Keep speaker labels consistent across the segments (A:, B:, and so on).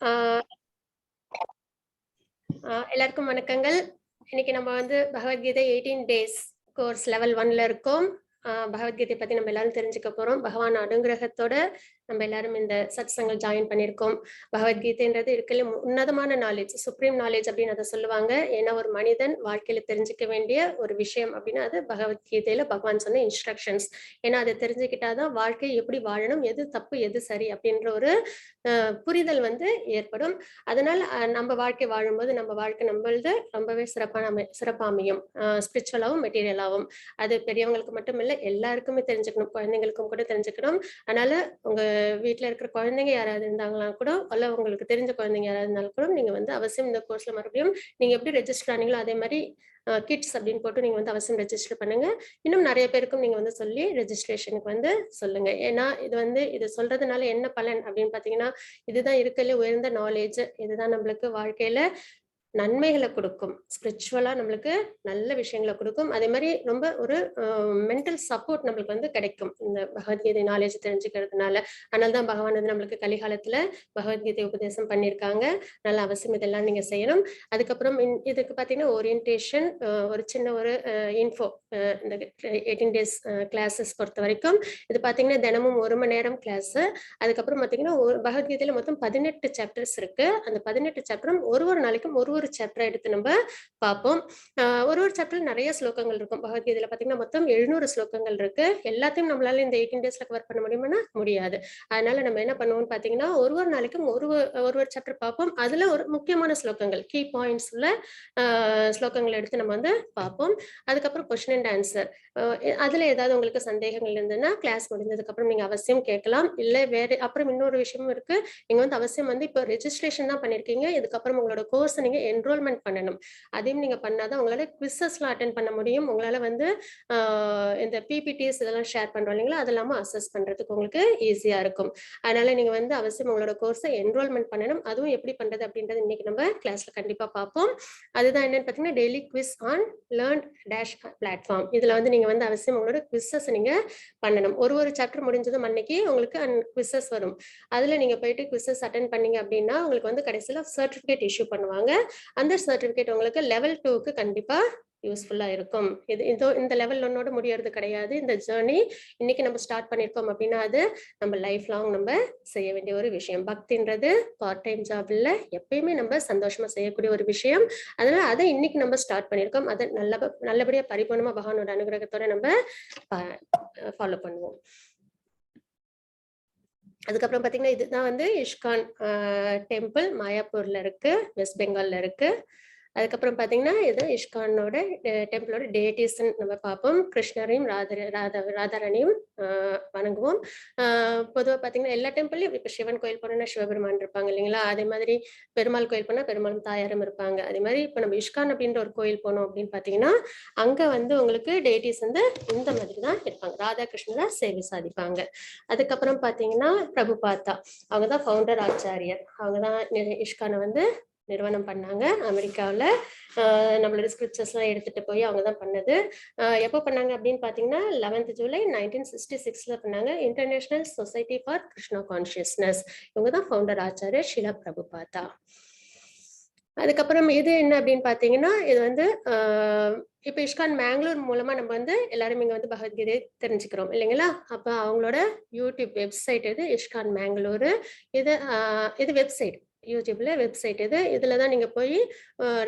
A: ஆஹ் எல்லாருக்கும் வணக்கங்கள். இன்னைக்கு நம்ம வந்து பகவத்கீதை 18 டேஸ் கோர்ஸ் லெவல் 1ல இருக்கோம். பகவத்கீதை பத்தி நம்ம எல்லாரும் தெரிஞ்சுக்க போறோம். பகவான் அனுகிரகத்தோட நம்ம எல்லாரும் இந்த சத்சங்கல் ஜாயின் பண்ணியிருக்கோம். பகவத்கீதைன்றது இருக்கல உன்னதமான நாலேஜ், சுப்ரீம் நாலேஜ் அப்படின்னு அதை சொல்லுவாங்க. ஏன்னா ஒரு மனிதன் வாழ்க்கையில தெரிஞ்சுக்க வேண்டிய ஒரு விஷயம் அப்படின்னா அது பகவத்கீதையில பகவான் சொன்ன இன்ஸ்ட்ரக்ஷன்ஸ். ஏன்னா அதை தெரிஞ்சுக்கிட்டாதான் வாழ்க்கை எப்படி வாழணும், எது தப்பு எது சரி அப்படின்ற ஒரு புரிதல் வந்து ஏற்படும். அதனால நம்ம வாழ்க்கை வாழும்போது நம்ம வாழ்க்கை நம்மளது ரொம்பவே சிறப்பா அமையும். ஸ்பிரிச்சுவலாவும் மெட்டீரியலாவும். அது பெரியவங்களுக்கு மட்டும் இல்லை, எல்லாருக்குமே தெரிஞ்சுக்கணும். குழந்தைங்களுக்கும் கூட தெரிஞ்சுக்கணும். அதனால உங்க வீட்டுல இருக்கிற குழந்தைங்க யாராவது இருந்தாங்களா கூட, அல்ல உங்களுக்கு தெரிஞ்ச குழந்தைங்க யாராவது இருந்தாலும் கூட நீங்க வந்து அவசியம் இந்த கோர்ஸ்ல மறுபடியும் நீங்க எப்படி ரெஜிஸ்டர் ஆனீங்களோ அதே மாதிரி கிட்ஸ் அப்படின்னு போட்டு நீங்க வந்து அவசியம் ரெஜிஸ்டர் பண்ணுங்க. இன்னும் நிறைய பேருக்கும் நீங்க வந்து சொல்லி ரெஜிஸ்ட்ரேஷனுக்கு வந்து சொல்லுங்க. ஏன்னா இது சொல்றதுனால என்ன பலன் அப்படின்னு பாத்தீங்கன்னா, இதுதான் இருக்கல உயர்ந்த நாலேஜ். இதுதான் நம்மளுக்கு வாழ்க்கையில நன்மைகளை கொடுக்கும். ஸ்பிரிச்சுவலா நம்மளுக்கு நல்ல விஷயங்களை கொடுக்கும். அதே மாதிரி ரொம்ப ஒரு மென்டல் சப்போர்ட் நம்மளுக்கு வந்து கிடைக்கும் இந்த பகவத்கீதை நாலேஜ் தெரிஞ்சுக்கிறதுனால. அதனால்தான் பகவான் வந்து நம்மளுக்கு கலிகாலத்துல பகவத்கீதை உபதேசம் பண்ணியிருக்காங்க. நல்ல அவசியம் இதெல்லாம் நீங்க செய்யணும். அதுக்கப்புறம் இதுக்கு பாத்தீங்கன்னா ஓரியன்டேஷன், ஒரு சின்ன ஒரு இன்ஃபோ, இந்த 18 டேஸ் கிளாஸஸ் பொறுத்த வரைக்கும் இது பாத்தீங்கன்னா தினமும் 1 மணி நேரம் கிளாஸ். அதுக்கப்புறம் பாத்தீங்கன்னா பகவத்கீதையில மொத்தம் 18 சாப்டர்ஸ் இருக்கு. அந்த 18 சாப்டரும் ஒரு நாளைக்கும் ஒரு சாப்டர் எடுத்து நம்ம பார்ப்போம். ஒரு சாப்டர் நிறைய ஸ்லோகங்கள் இருக்கும். பகவத்கீதையில பாத்தீங்கன்னா மொத்தம் 700 ஸ்லோகங்கள் இருக்கு. எல்லாத்தையும் நம்மளால இந்த 18 டேஸ்ல கவர் பண்ண முடியுமானா முடியாது. அதனால நம்ம என்ன பண்ணுவோம்னு பாத்தீங்கன்னா ஒரு நாளைக்கும் ஒரு சாப்டர் பார்ப்போம். அதுல ஒரு முக்கியமான ஸ்லோகங்கள், கீ பாயிண்ட்ஸ் உள்ள ஸ்லோகங்கள் எடுத்து நம்ம வந்து பார்ப்போம். அதுக்கப்புறம் கொஸ்டின் அண்ட் ஆன்சர். அதுல ஏதாவது உங்களுக்கு சந்தேகங்கள் இருந்ததுன்னா கிளாஸ் முடிஞ்சதுக்கு அப்புறம் நீங்க அவசியம் கேட்கலாம். இல்ல வேற அப்புறம் இன்னொரு விஷயமும் இருக்கு. நீங்க வந்து அவசியம் வந்து இப்போ ரெஜிஸ்ட்ரேஷன் தான் பண்ணிருக்கீங்க. இதுக்கப்புறம் உங்களோட கோர்ஸ் நீங்க என்ரோல்மெண்ட் பண்ணணும். அதையும் நீங்க பண்ணாதான் உங்களால குவிசஸ்லாம் அட்டென்ட் பண்ண முடியும். உங்களால வந்து இந்த பிபிடிஸ் இதெல்லாம் ஷேர் பண்றோம் இல்லைங்களா, அதெல்லாம அசஸ் பண்றதுக்கு உங்களுக்கு ஈஸியா இருக்கும். அதனால நீங்க வந்து அவசியம் உங்களோட கோர்ஸை என்ரோல்மெண்ட் பண்ணணும். அதுவும் எப்படி பண்றது அப்படின்றது இன்னைக்கு நம்ம கிளாஸ்ல கண்டிப்பா பார்ப்போம். அதுதான் என்னன்னு பாத்தீங்கன்னா daily quiz on learn dash platform. இதுல வந்து நீங்க வந்து அவசியம் உங்களோட குவிசஸ் நீங்க பண்ணணும். ஒரு சாப்டர் முடிஞ்சதும் அன்னைக்கு உங்களுக்கு குவிசஸ் வரும். அதுல நீங்க போயிட்டு குவிசஸ் அட்டென்ட் பண்ணீங்க அப்படின்னா உங்களுக்கு வந்து கடைசியில சர்டிபிகேட் இஷ்யூ பண்ணுவாங்க. அந்த சர்டிபிகேட் உங்களுக்கு லெவல் 2க்கு கண்டிப்பா யூஸ்ஃபுல்லா இருக்கும். இந்த லெவல் 1ஓட முடியறது கிடையாது. இந்த ஜேர்னி இன்னைக்கு நம்ம ஸ்டார்ட் பண்ணிருக்கோம் அப்படின்னா அது நம்ம லைஃப் லாங் நம்ம செய்ய வேண்டிய ஒரு விஷயம். பக்தின்றது பார்ட் டைம் ஜாப் இல்ல, எப்பயுமே நம்ம சந்தோஷமா செய்யக்கூடிய ஒரு விஷயம். அதனால அதை இன்னைக்கு நம்ம ஸ்டார்ட் பண்ணிருக்கோம். அதை நல்லபடியா பரிபூர்ணமா பகவானோட அனுகிரகத்தோட நம்ம ஃபாலோ பண்ணுவோம். அதுக்கப்புறம் பாத்தீங்கன்னா இதுதான் வந்து இஸ்கான் டெம்பிள் மாயாப்பூர்ல இருக்கு, வெஸ்ட் பெங்கால்ல இருக்கு. அதுக்கப்புறம் பாத்தீங்கன்னா இது இஸ்கானோட டெம்பிளோட டேட்டிஸ் நம்ம பார்ப்போம். கிருஷ்ணரையும் ராதாராணியும் வணங்குவோம். பொதுவாக பாத்தீங்கன்னா எல்லா டெம்பிள்லயும் இப்ப சிவன் கோயில் போனோம்னா சிவபெருமான் இருப்பாங்க இல்லைங்களா, அதே மாதிரி பெருமாள் கோயில் போனா பெருமாளும் தாயாரும் இருப்பாங்க. அதே மாதிரி இப்ப நம்ம இஸ்கான் அப்படின்ற ஒரு கோயில் போனோம் அப்படின்னு பாத்தீங்கன்னா அங்க வந்து உங்களுக்கு டேட்டிஸ் வந்து இந்த மாதிரி தான் இருப்பாங்க. ராதாகிருஷ்ணரா சேவை சாதிப்பாங்க. அதுக்கப்புறம் பாத்தீங்கன்னா பிரபுபாதா, அவங்கதான் ஃபவுண்டர் ஆச்சாரியர். அவங்கதான் இஸ்கானை வந்து நிறுவனம் பண்ணாங்க. அமெரிக்காவில் நம்மளோட ஸ்கிரிப்சர்ஸ் எல்லாம் எடுத்துட்டு போய் அவங்க தான் பண்ணது. எப்போ பண்ணாங்க அப்படின்னு பாத்தீங்கன்னா 11th ஜூலை 1966 பண்ணாங்க. International Society for Krishna consciousness, இவங்க தான் ஃபவுண்டர் ஆச்சாரியர் ஷிலா பிரபுபாதா. அதுக்கப்புறம் இது என்ன அப்படின்னு பாத்தீங்கன்னா இது வந்து இப்ப இஸ்கான் மேங்களூர் மூலமா நம்ம வந்து எல்லாரும் இங்க வந்து பகவத்கீதை தெரிஞ்சுக்கிறோம் இல்லைங்களா. அப்ப அவங்களோட யூடியூப் வெப்சைட் இது இஸ்கான் மேங்களூர். இது வெப்சைட், யூடியூப்ல வெப்சைட் இது. இதுலதான் நீங்க போய்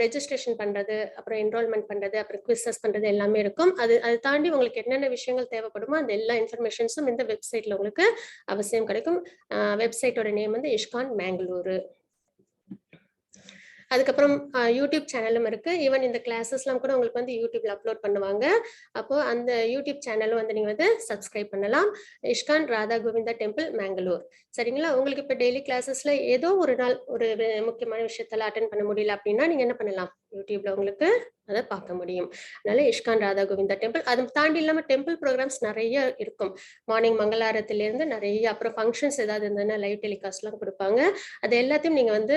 A: ரெஜிஸ்ட்ரேஷன் பண்றது, அப்புறம் என்ரோல்மெண்ட் பண்றது, அப்புறம் குவிசஸ் பண்றது எல்லாமே இருக்கும். அது தாண்டி உங்களுக்கு என்னென்ன விஷயங்கள் தேவைப்படுமோ அந்த எல்லா இன்ஃபர்மேஷன்ஸும் இந்த வெப்சைட்ல உங்களுக்கு அவசியம் கிடைக்கும். வெப்சைட்டோட நேம் வந்து இஸ்கான் மேங்களூர். அதுக்கப்புறம் யூடியூப் சேனலும் இருக்கு. ஈவன் இந்த கிளாஸஸ்லாம் கூட உங்களுக்கு வந்து யூடியூப்ல அப்லோட் பண்ணுவாங்க. அப்போ அந்த யூடியூப் சேனலும் வந்து நீங்க வந்து சப்ஸ்கிரைப் பண்ணலாம். ISKCON Radha Govinda temple Mangalore. சரிங்களா. உங்களுக்கு இப்ப டெய்லி கிளாஸஸ்ல ஏதோ ஒரு நாள் ஒரு முக்கியமான விஷயத்தெல்லாம் அட்டென்ட் பண்ண முடியல அப்படின்னா நீங்க என்ன பண்ணலாம், யூடியூப்ல உங்களுக்கு அதை பார்க்க முடியும். அதனால இஸ்கான் ராதா கோவிந்தா டெம்பிள். அதை தாண்டி இல்லாம டெம்பிள் ப்ரோக்ராம்ஸ் நிறைய இருக்கும். மார்னிங் மங்களாரத்துல இருந்து நிறைய, அப்புறம் ஃபங்க்ஷன்ஸ் ஏதாவது இருந்ததுன்னா லைவ் டெலிகாஸ்ட் எல்லாம் கொடுப்பாங்க. அது எல்லாத்தையும் நீங்க வந்து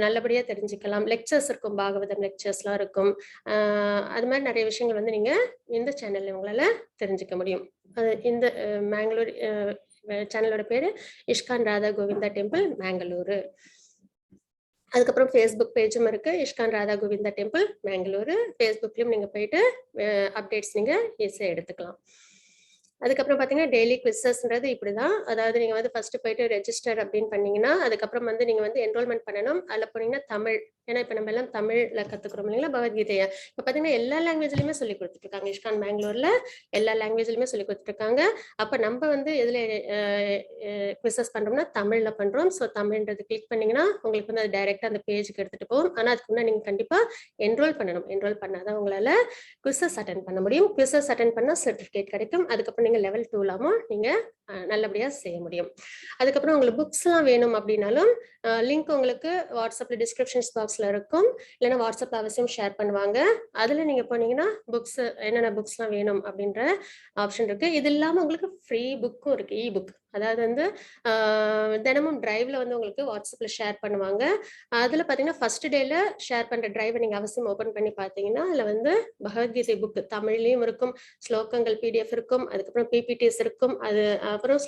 A: நல்லபடியா தெரிஞ்சுக்கலாம். லெக்சர்ஸ் இருக்கும், பாகவதம் லெக்சர்ஸ்லாம் இருக்கும். அது மாதிரி நிறைய விஷயங்கள் வந்து நீங்க இந்த சேனல்ல உங்களால தெரிஞ்சுக்க முடியும். இந்த மேங்களூர் சேனலோட பேரு இஸ்கான் ராதா கோவிந்தா டெம்பிள் மேங்களூர். அதுக்கப்புறம் ஃபேஸ்புக் பேஜும் இருக்கு. ISKCON Radha Govinda temple Bengaluru. ஃபேஸ்புக்லயும் நீங்க போயிட்டு அப்டேட்ஸ் நீங்க ஈஸியா எடுத்துக்கலாம். அதுக்கப்புறம் பார்த்தீங்கன்னா டெய்லி குவிஸஸ்ன்றது இப்படிதான். அதாவது நீங்க வந்து ஃபர்ஸ்ட் போயிட்டு ரெஜிஸ்டர் அப்படின்னு பண்ணீங்கன்னா, அதுக்கப்புறம் வந்து நீங்க வந்து என்ரோல்மெண்ட் பண்ணணும். அதுல போனீங்கன்னா தமிழ். ஏன்னா இப்ப நம்ம எல்லாம் தமிழ்ல கத்துக்கிறோம் இல்லைங்களா பகவத்கீதைய. இப்ப பார்த்தீங்கன்னா எல்லா லாங்குவேஜ்லயுமே சொல்லி கொடுத்துட்டு இருக்காங்க. இஸ்கான் பெங்களூர்ல எல்லா லாங்குவேஜ்லயுமே சொல்லி கொடுத்துட்டு இருக்காங்க. அப்ப நம்ம வந்து எதுல குவிசஸ் பண்றோம்னா தமிழ்ல பண்றோம். ஸோ தமிழ்ன்றது கிளிக் பண்ணீங்கன்னா உங்களுக்கு வந்து அது டைரக்டா அந்த பேஜுக்கு எடுத்துட்டு போகும். ஆனா அதுக்கு முன்னாடி நீங்க கண்டிப்பா என்ரோல் பண்ணணும். என்ரோல் பண்ணாதான் உங்களால குவிசஸ் அட்டன் பண்ண முடியும். குவிசஸ் அட்டன் பண்ணா சர்டிபிகேட் கிடைக்கும். அதுக்கப்புறம் நீங்க லெவல் 2 நீங்க நல்லபடியா செய்ய முடியும். அதுக்கப்புறம் உங்களுக்கு புக்ஸ் எல்லாம் வேணும் அப்படின்னாலும் லிங்க் உங்களுக்கு வாட்ஸ்அப்ல டிஸ்கிரிப்ஷன்ஸ் பாக்ஸ்ல இருக்கும். இல்லைன்னா வாட்ஸ்அப்ல அவசியம் ஷேர் பண்ணுவாங்க. அதுல நீங்க போனீங்கன்னா புக்ஸ் என்னென்ன புக்ஸ் எல்லாம் வேணும் அப்படின்ற ஆப்ஷன் இருக்கு. இது இல்லாம உங்களுக்கு ஃப்ரீ புக்கும் இருக்கு. இ புக் அதாவது வந்து தினமும் டிரைவ்ல வந்து உங்களுக்கு வாட்ஸ்அப்ல ஷேர் பண்ணுவாங்க. அதுல பாத்தீங்கன்னா ஃபர்ஸ்ட் டேல ஷேர் பண்ற டிரைவை நீங்க அவசியம் ஓபன் பண்ணி பாத்தீங்கன்னா அதுல வந்து பகவத்கீதை புக் தமிழ்லயும் இருக்கும், ஸ்லோகங்கள் பிடிஎஃப் இருக்கும், அதுக்கப்புறம் பிபிடிஸ் இருக்கும், அப்புறம்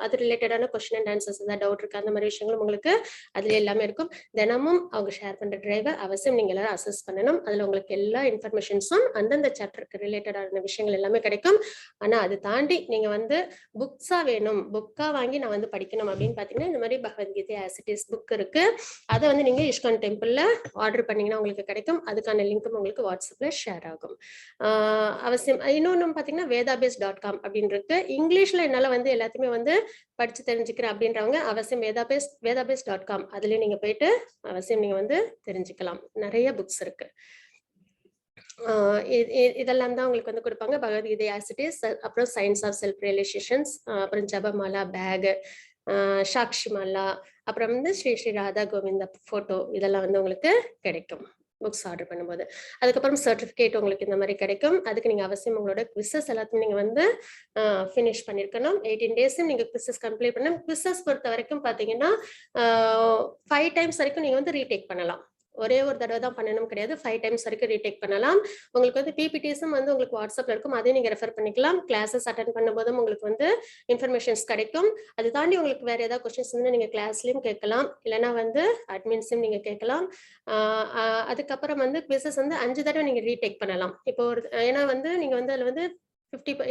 A: அது ரிலேட்டடான கொஸ்டின் அண்ட் ஆன்சர்ஸ் ஏதாவது டவுட் இருக்கு அந்த மாதிரி விஷயங்களும் உங்களுக்கு அதுல எல்லாமே இருக்கும். தினமும் அவங்க ஷேர் பண்ற டிரைவை அவசியம் நீங்க எல்லாரும் அசஸ் பண்ணணும். அதுல உங்களுக்கு எல்லா இன்ஃபர்மேஷன்ஸும் அந்தந்த சாப்டருக்கு ரிலேட்டடான விஷயங்கள் எல்லாமே கிடைக்கும். ஆனா அது தாண்டி நீங்க வந்து புக்ஸா வேணும், புக்கா வாங்கி நான் வந்து படிக்கணும் அப்படின்னு பாத்தீங்கன்னா இந்த மாதிரி Bhagavad Gita as it is book இருக்கு. அதை வந்து நீங்க இஸ்கான் டெம்பிள்ல ஆர்டர் பண்ணீங்கன்னா உங்களுக்கு கிடைக்கும். அதுக்கான லிங்க்கும் உங்களுக்கு வாட்ஸ்அப்ல ஷேர் ஆகும். அவசியம். இன்னொன்னு பாத்தீங்கன்னா வேதாபேஸ்.com அப்படின்னு இருக்கு. இங்கிலீஷ்ல என்னால வந்து எல்லாத்தையுமே வந்து படிச்சு தெரிஞ்சுக்கிறேன் அப்படின்றவங்க அவசியம் வேதாபேஸ்.com அதுலயும் நீங்க போயிட்டு அவசியம் நீங்க வந்து தெரிஞ்சுக்கலாம். நிறைய புக்ஸ் இருக்கு. இதெல்லாம் தான் உங்களுக்கு வந்து கொடுப்பாங்க. பகவத்கீதை ஆஸ் இட் இஸ், அப்புறம் சயின்ஸ் ஆஃப் செல்ஃப் ரியலைசேஷன்ஸ், அப்புறம் ஜபமாலா பேக், சாக்ஷிமாலா, அப்புறம் வந்து ஸ்ரீ ஸ்ரீ ராதா கோவிந்தா போட்டோ இதெல்லாம் வந்து உங்களுக்கு கிடைக்கும் புக்ஸ் ஆர்டர் பண்ணும்போது. அதுக்கப்புறம் சர்டிபிகேட் உங்களுக்கு இந்த மாதிரி கிடைக்கும். அதுக்கு நீங்க அவசியம் உங்களோட குவிசஸ் எல்லாத்தையும் நீங்க வந்து ஃபினிஷ் பண்ணிருக்கணும். 18 டேஸும் நீங்க குவிசஸ் கம்ப்ளீட் பண்ணணும். குவிசஸ் பொறுத்த வரைக்கும் பாத்தீங்கன்னா 5 டைம்ஸ் வரைக்கும் நீங்க வந்து ரீடேக் பண்ணலாம். ஒரே ஒரு தடவை தான் பண்ணணும் கிடையாது. 5 டைம்ஸ் வரைக்கும் ரீடேக் பண்ணலாம். உங்களுக்கு வந்து பிபிடிஸும் வந்து உங்களுக்கு வாட்ஸ்அப்ல இருக்கும். அதையும் நீங்க ரெஃபர் பண்ணிக்கலாம். கிளாஸஸ் அட்டன் பண்ணும்போதும் உங்களுக்கு வந்து இன்ஃபர்மேஷன்ஸ் கிடைக்கும். அது தாண்டி உங்களுக்கு வேற ஏதாவது கொஸ்டின்ஸ் வந்து நீங்க கிளாஸ்லயும் கேட்கலாம். இல்லைன்னா வந்து அட்மின்ஸும் நீங்க கேட்கலாம். அதுக்கப்புறம் வந்து குவிசஸ் வந்து 5 தடவை நீங்க ரீடேக் பண்ணலாம். இப்போ ஒரு ஏன்னா வந்து நீங்க வந்து அதுல வந்து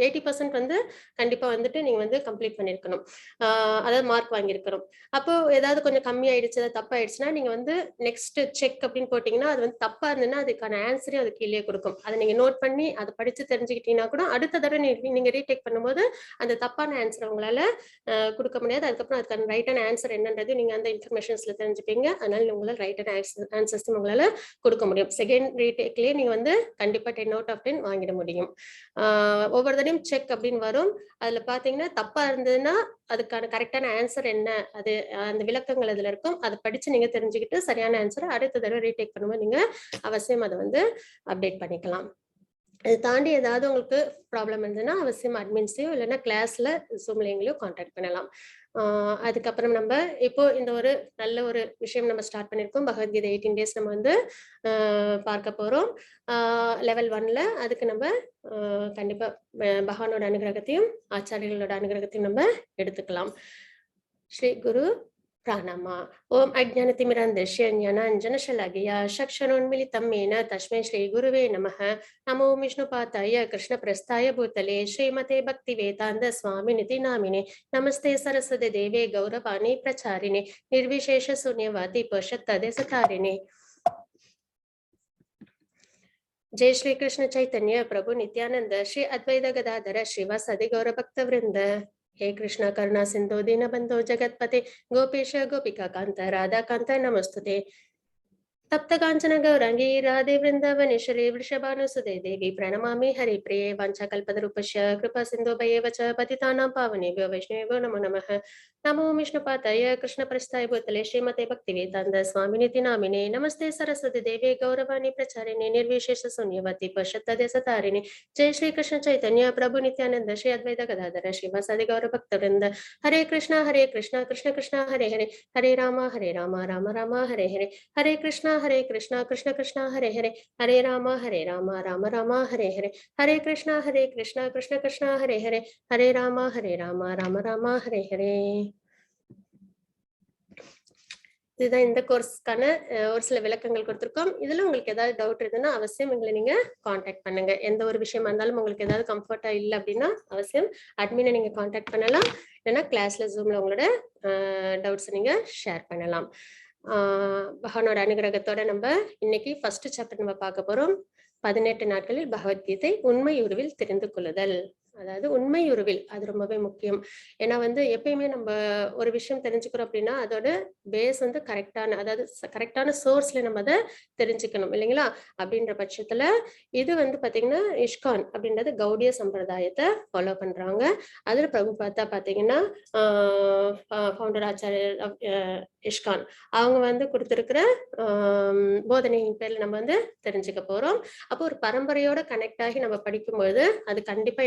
A: 80% வந்து கண்டிப்பா வந்துட்டு நீங்க வந்து கம்ப்ளீட் பண்ணிருக்கணும். அதாவது மார்க் வாங்கியிருக்கணும். அப்போ ஏதாவது கொஞ்சம் கம்மி ஆயிடுச்சு, ஏதாவது தப்பாயிடுச்சுன்னா நீங்க வந்து நெக்ஸ்ட் செக் அப்படின்னு போட்டீங்கன்னா அது வந்து தப்பா இருந்ததுன்னா அதுக்கான ஆன்சரையும் அது கீழே கொடுக்கும். அதை நீங்க நோட் பண்ணி அதை படிச்சு தெரிஞ்சுக்கிட்டீங்கன்னா கூட அடுத்த தடவை நீங்க ரீடேக் பண்ணும்போது அந்த தப்பான ஆன்சர் உங்களால கொடுக்க முடியாது. அதுக்கப்புறம் அதுக்கான ரைட்டான ஆன்சர் என்னன்றது நீங்க அந்த இன்ஃபர்மேஷன்ஸ்ல தெரிஞ்சுப்பீங்க. அதனால உங்களால ரைட்டான ஆன்சர்ஸ் உங்களால கொடுக்க முடியும். செகண்ட் ரீடேக்லயே நீங்க வந்து கண்டிப்பா 10 out of 10 வாங்கிட முடியும். ஒவ்வொரு தடையும் செக் அப்படின்னு வரும். அதுல பாத்தீங்கன்னா தப்பா இருந்ததுன்னா அதுக்கான கரெக்டான ஆன்சர் என்ன, அது அந்த விளக்கங்கள் அதுல இருக்கும். அதை படிச்சு நீங்க தெரிஞ்சுக்கிட்டு சரியான ஆன்சரை அடுத்த தடவை ரீடேக் பண்ணும்போது நீங்க அவசியம் அதை வந்து அப்டேட் பண்ணிக்கலாம். அது தாண்டி ஏதாவது உங்களுக்கு ப்ராப்ளம் இருந்ததுன்னா அவசியம் அட்மின்ஸையோ இல்லைன்னா கிளாஸ்ல ஜூம் லிங்க்லயோ கான்டாக்ட் பண்ணலாம். அதுக்கப்புறம் நம்ம இப்போ இந்த ஒரு நல்ல ஒரு விஷயம் நம்ம ஸ்டார்ட் பண்ணியிருக்கோம். பகவத்கீதை 18 டேஸ் நம்ம வந்து பார்க்க போறோம். லெவல் 1ல அதுக்கு நம்ம கண்டிப்பா பகவானோட அனுகிரகத்தையும் ஆச்சாரியர்களோட அனுகிரகத்தையும் நம்ம எடுத்துக்கலாம். ஸ்ரீ குரு प्राणामा ओम अज्ञानतिमिरान्धस्य ज्ञानाञ्जनशलाकया चक्षुरुन्मीलितं येन तस्मै श्रीगुरुवे नमः। नमो विष्णुपादाय कृष्णप्रस्थाय भूतले श्रीमते भक्तिवेदान्त स्वामिनिति नामिने। नमस्ते सरस्वती देवे गौरवाणी प्रचारिणे निर्विशेष शून्यवादी पश्चात्तदेशतारिणे। जय श्री कृष्ण चैतन्य प्रभु नित्यानंद श्री अद्वैत गदाधर श्रीवासादि गौर भक्त वृंद। हे कृष्ण करुणा सिंधु दीन बंधु जगतपते गोपीश गोपिका कांत राधा कांत नमस्तुते। तप्त कांचन गौरांगी राधे वृंदावनेश्वरी वृषभानुसुते देवी प्रणमामि हरिप्रिये। वाञ्छाकल्पतरुभ्यश्च कृपा सिन्धुभ्येव च पतितानां पावनेभ्यो वैष्णवेभ्यो नमो नमः। नमो विष्णुपादाय कृष्णप्रस्थाय भूतले श्रीमते भक्तिवेदान्त स्वामिनिति नामिने। नमस्ते सरस्वती देवे गौरवाणी प्रचारिणे निर्विशेष शून्यवादी पश्चात्तदेशतारिणे। जय श्री कृष्ण चैतन्य प्रभु नित्यानंद श्री अद्वैत गदाधर श्रीवासादि गौर भक्तवृंद। हरे कृष्ण कृष्ण कृष्ण हरे हरे हरे राम राम राम हरे हरे हरे कृष्ण कृष्ण कृष्ण हरे हरे हरे राम राम राम हरे हरे हरे कृष्ण कृष्ण कृष्ण हरे हरे हरे राम राम राम हरे हरे। இதுதான் இந்த கோர்ஸ்க்கான ஒரு சில விளக்கங்கள் கொடுத்துருக்கோம். இதுல உங்களுக்கு ஏதாவது டவுட் இருந்ததுன்னா அவசியம் எங்களை நீங்க காண்டாக்ட் பண்ணுங்க. எந்த ஒரு விஷயமா இருந்தாலும் உங்களுக்கு ஏதாவது கம்ஃபர்ட்டா இல்லை அப்படின்னா அவசியம் அட்மினை நீங்க காண்டாக்ட் பண்ணலாம். இல்லைன்னா கிளாஸ்ல ஜூம்ல உங்களோட டவுட்ஸ் நீங்க ஷேர் பண்ணலாம். பகவானோட அனுகிரகத்தோட நம்ம இன்னைக்கு ஃபர்ஸ்ட் சாப்டர் நம்ம பார்க்க போறோம். 18 நாட்களில் பகவத்கீதை உண்மை உருவில் தெரிந்து கொள்ளுதல். அதாவது உண்மை உருவில் அது ரொம்பவே முக்கியம். ஏன்னா எப்பயுமே நம்ம ஒரு விஷயம் தெரிஞ்சுக்கிறோம் அப்படின்னா அதோட பேஸ் கரெக்டான, அதாவது கரெக்டான சோர்ஸ்ல நம்ம அதை தெரிஞ்சுக்கணும் இல்லைங்களா? அப்படின்ற பட்சத்துல இது பாத்தீங்கன்னா இஷ்கான் அப்படின்றது கௌடிய சம்பிரதாயத்தை ஃபாலோ பண்றாங்க. அதுல பிரபுபாதா பாத்தீங்கன்னா ஃபவுண்டர் ஆச்சாரியர் இஷ்கான் அவங்க கொடுத்திருக்கிற போதனையின் பேர்ல நம்ம தெரிஞ்சுக்க போறோம். அப்போ ஒரு பரம்பரையோட கனெக்ட் ஆகி நம்ம படிக்கும்போது அது கண்டிப்பா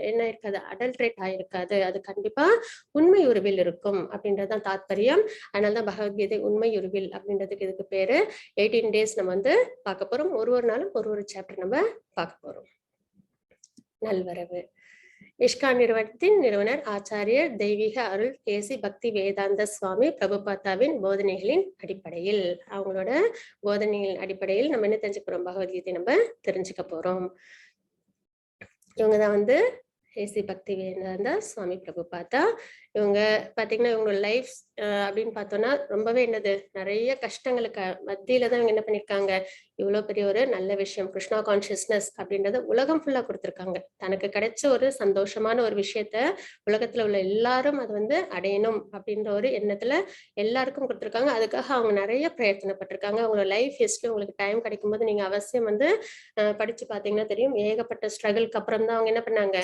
A: என்ன இருக்காது, அடல்ட்ரேட் ஆயிருக்காது. அது கண்டிப்பா உண்மை உருவில் இருக்கும் அப்படின்றதுதான் தாத்பரியம். அதனாலதான் பகவத்கீதை உண்மை உருவில் அப்படின்றதுக்கு இதுக்கு பேரு. 18 டேஸ் நம்ம பார்க்க போறோம். ஒரு நாளும் ஒரு சாப்டர் நம்ம பார்க்க போறோம். நல்வரவு. இஷ்கான் நிறுவனத்தின் நிறுவனர் ஆச்சாரியர் தெய்வீக அருள் கேசி பக்தி வேதாந்த சுவாமி பிரபுபாதாவின் போதனைகளின் அடிப்படையில், அவங்களோட போதனைகளின் அடிப்படையில் நம்ம என்ன தெரிஞ்சுக்கிறோம், பகவத்கீதை நம்ம தெரிஞ்சுக்க போறோம். இவங்கதான் ஏசி பக்தி வேதாந்த சுவாமி பிரபுபாதா. இவங்க பாத்தீங்கன்னா இவங்களோட லைஃப் அப்படின்னு பார்த்தோம்னா ரொம்பவே நிறைய கஷ்டங்களுக்கு மத்தியில தான் இவங்க என்ன பண்ணிருக்காங்க, இவ்வளவு பெரிய ஒரு நல்ல விஷயம் கிருஷ்ணா கான்சியஸ்னஸ் அப்படின்றத உலகம் ஃபுல்லா கொடுத்திருக்காங்க. தனக்கு கிடைச்ச ஒரு சந்தோஷமான ஒரு விஷயத்த உலகத்துல உள்ள எல்லாரும் அது அடையணும் அப்படின்ற ஒரு எண்ணத்துல எல்லாருக்கும் கொடுத்திருக்காங்க. அதுக்காக அவங்க நிறைய பிரயத்தனப்பட்டிருக்காங்க. அவங்களோட லைஃப் ஹிஸ்டரி உங்களுக்கு டைம் கிடைக்கும் போது நீங்க அவசியம் படிச்சு பாத்தீங்கன்னா தெரியும். ஏகப்பட்ட ஸ்ட்ரகிள்க்கு அப்புறம் தான் அவங்க என்ன பண்ணாங்க,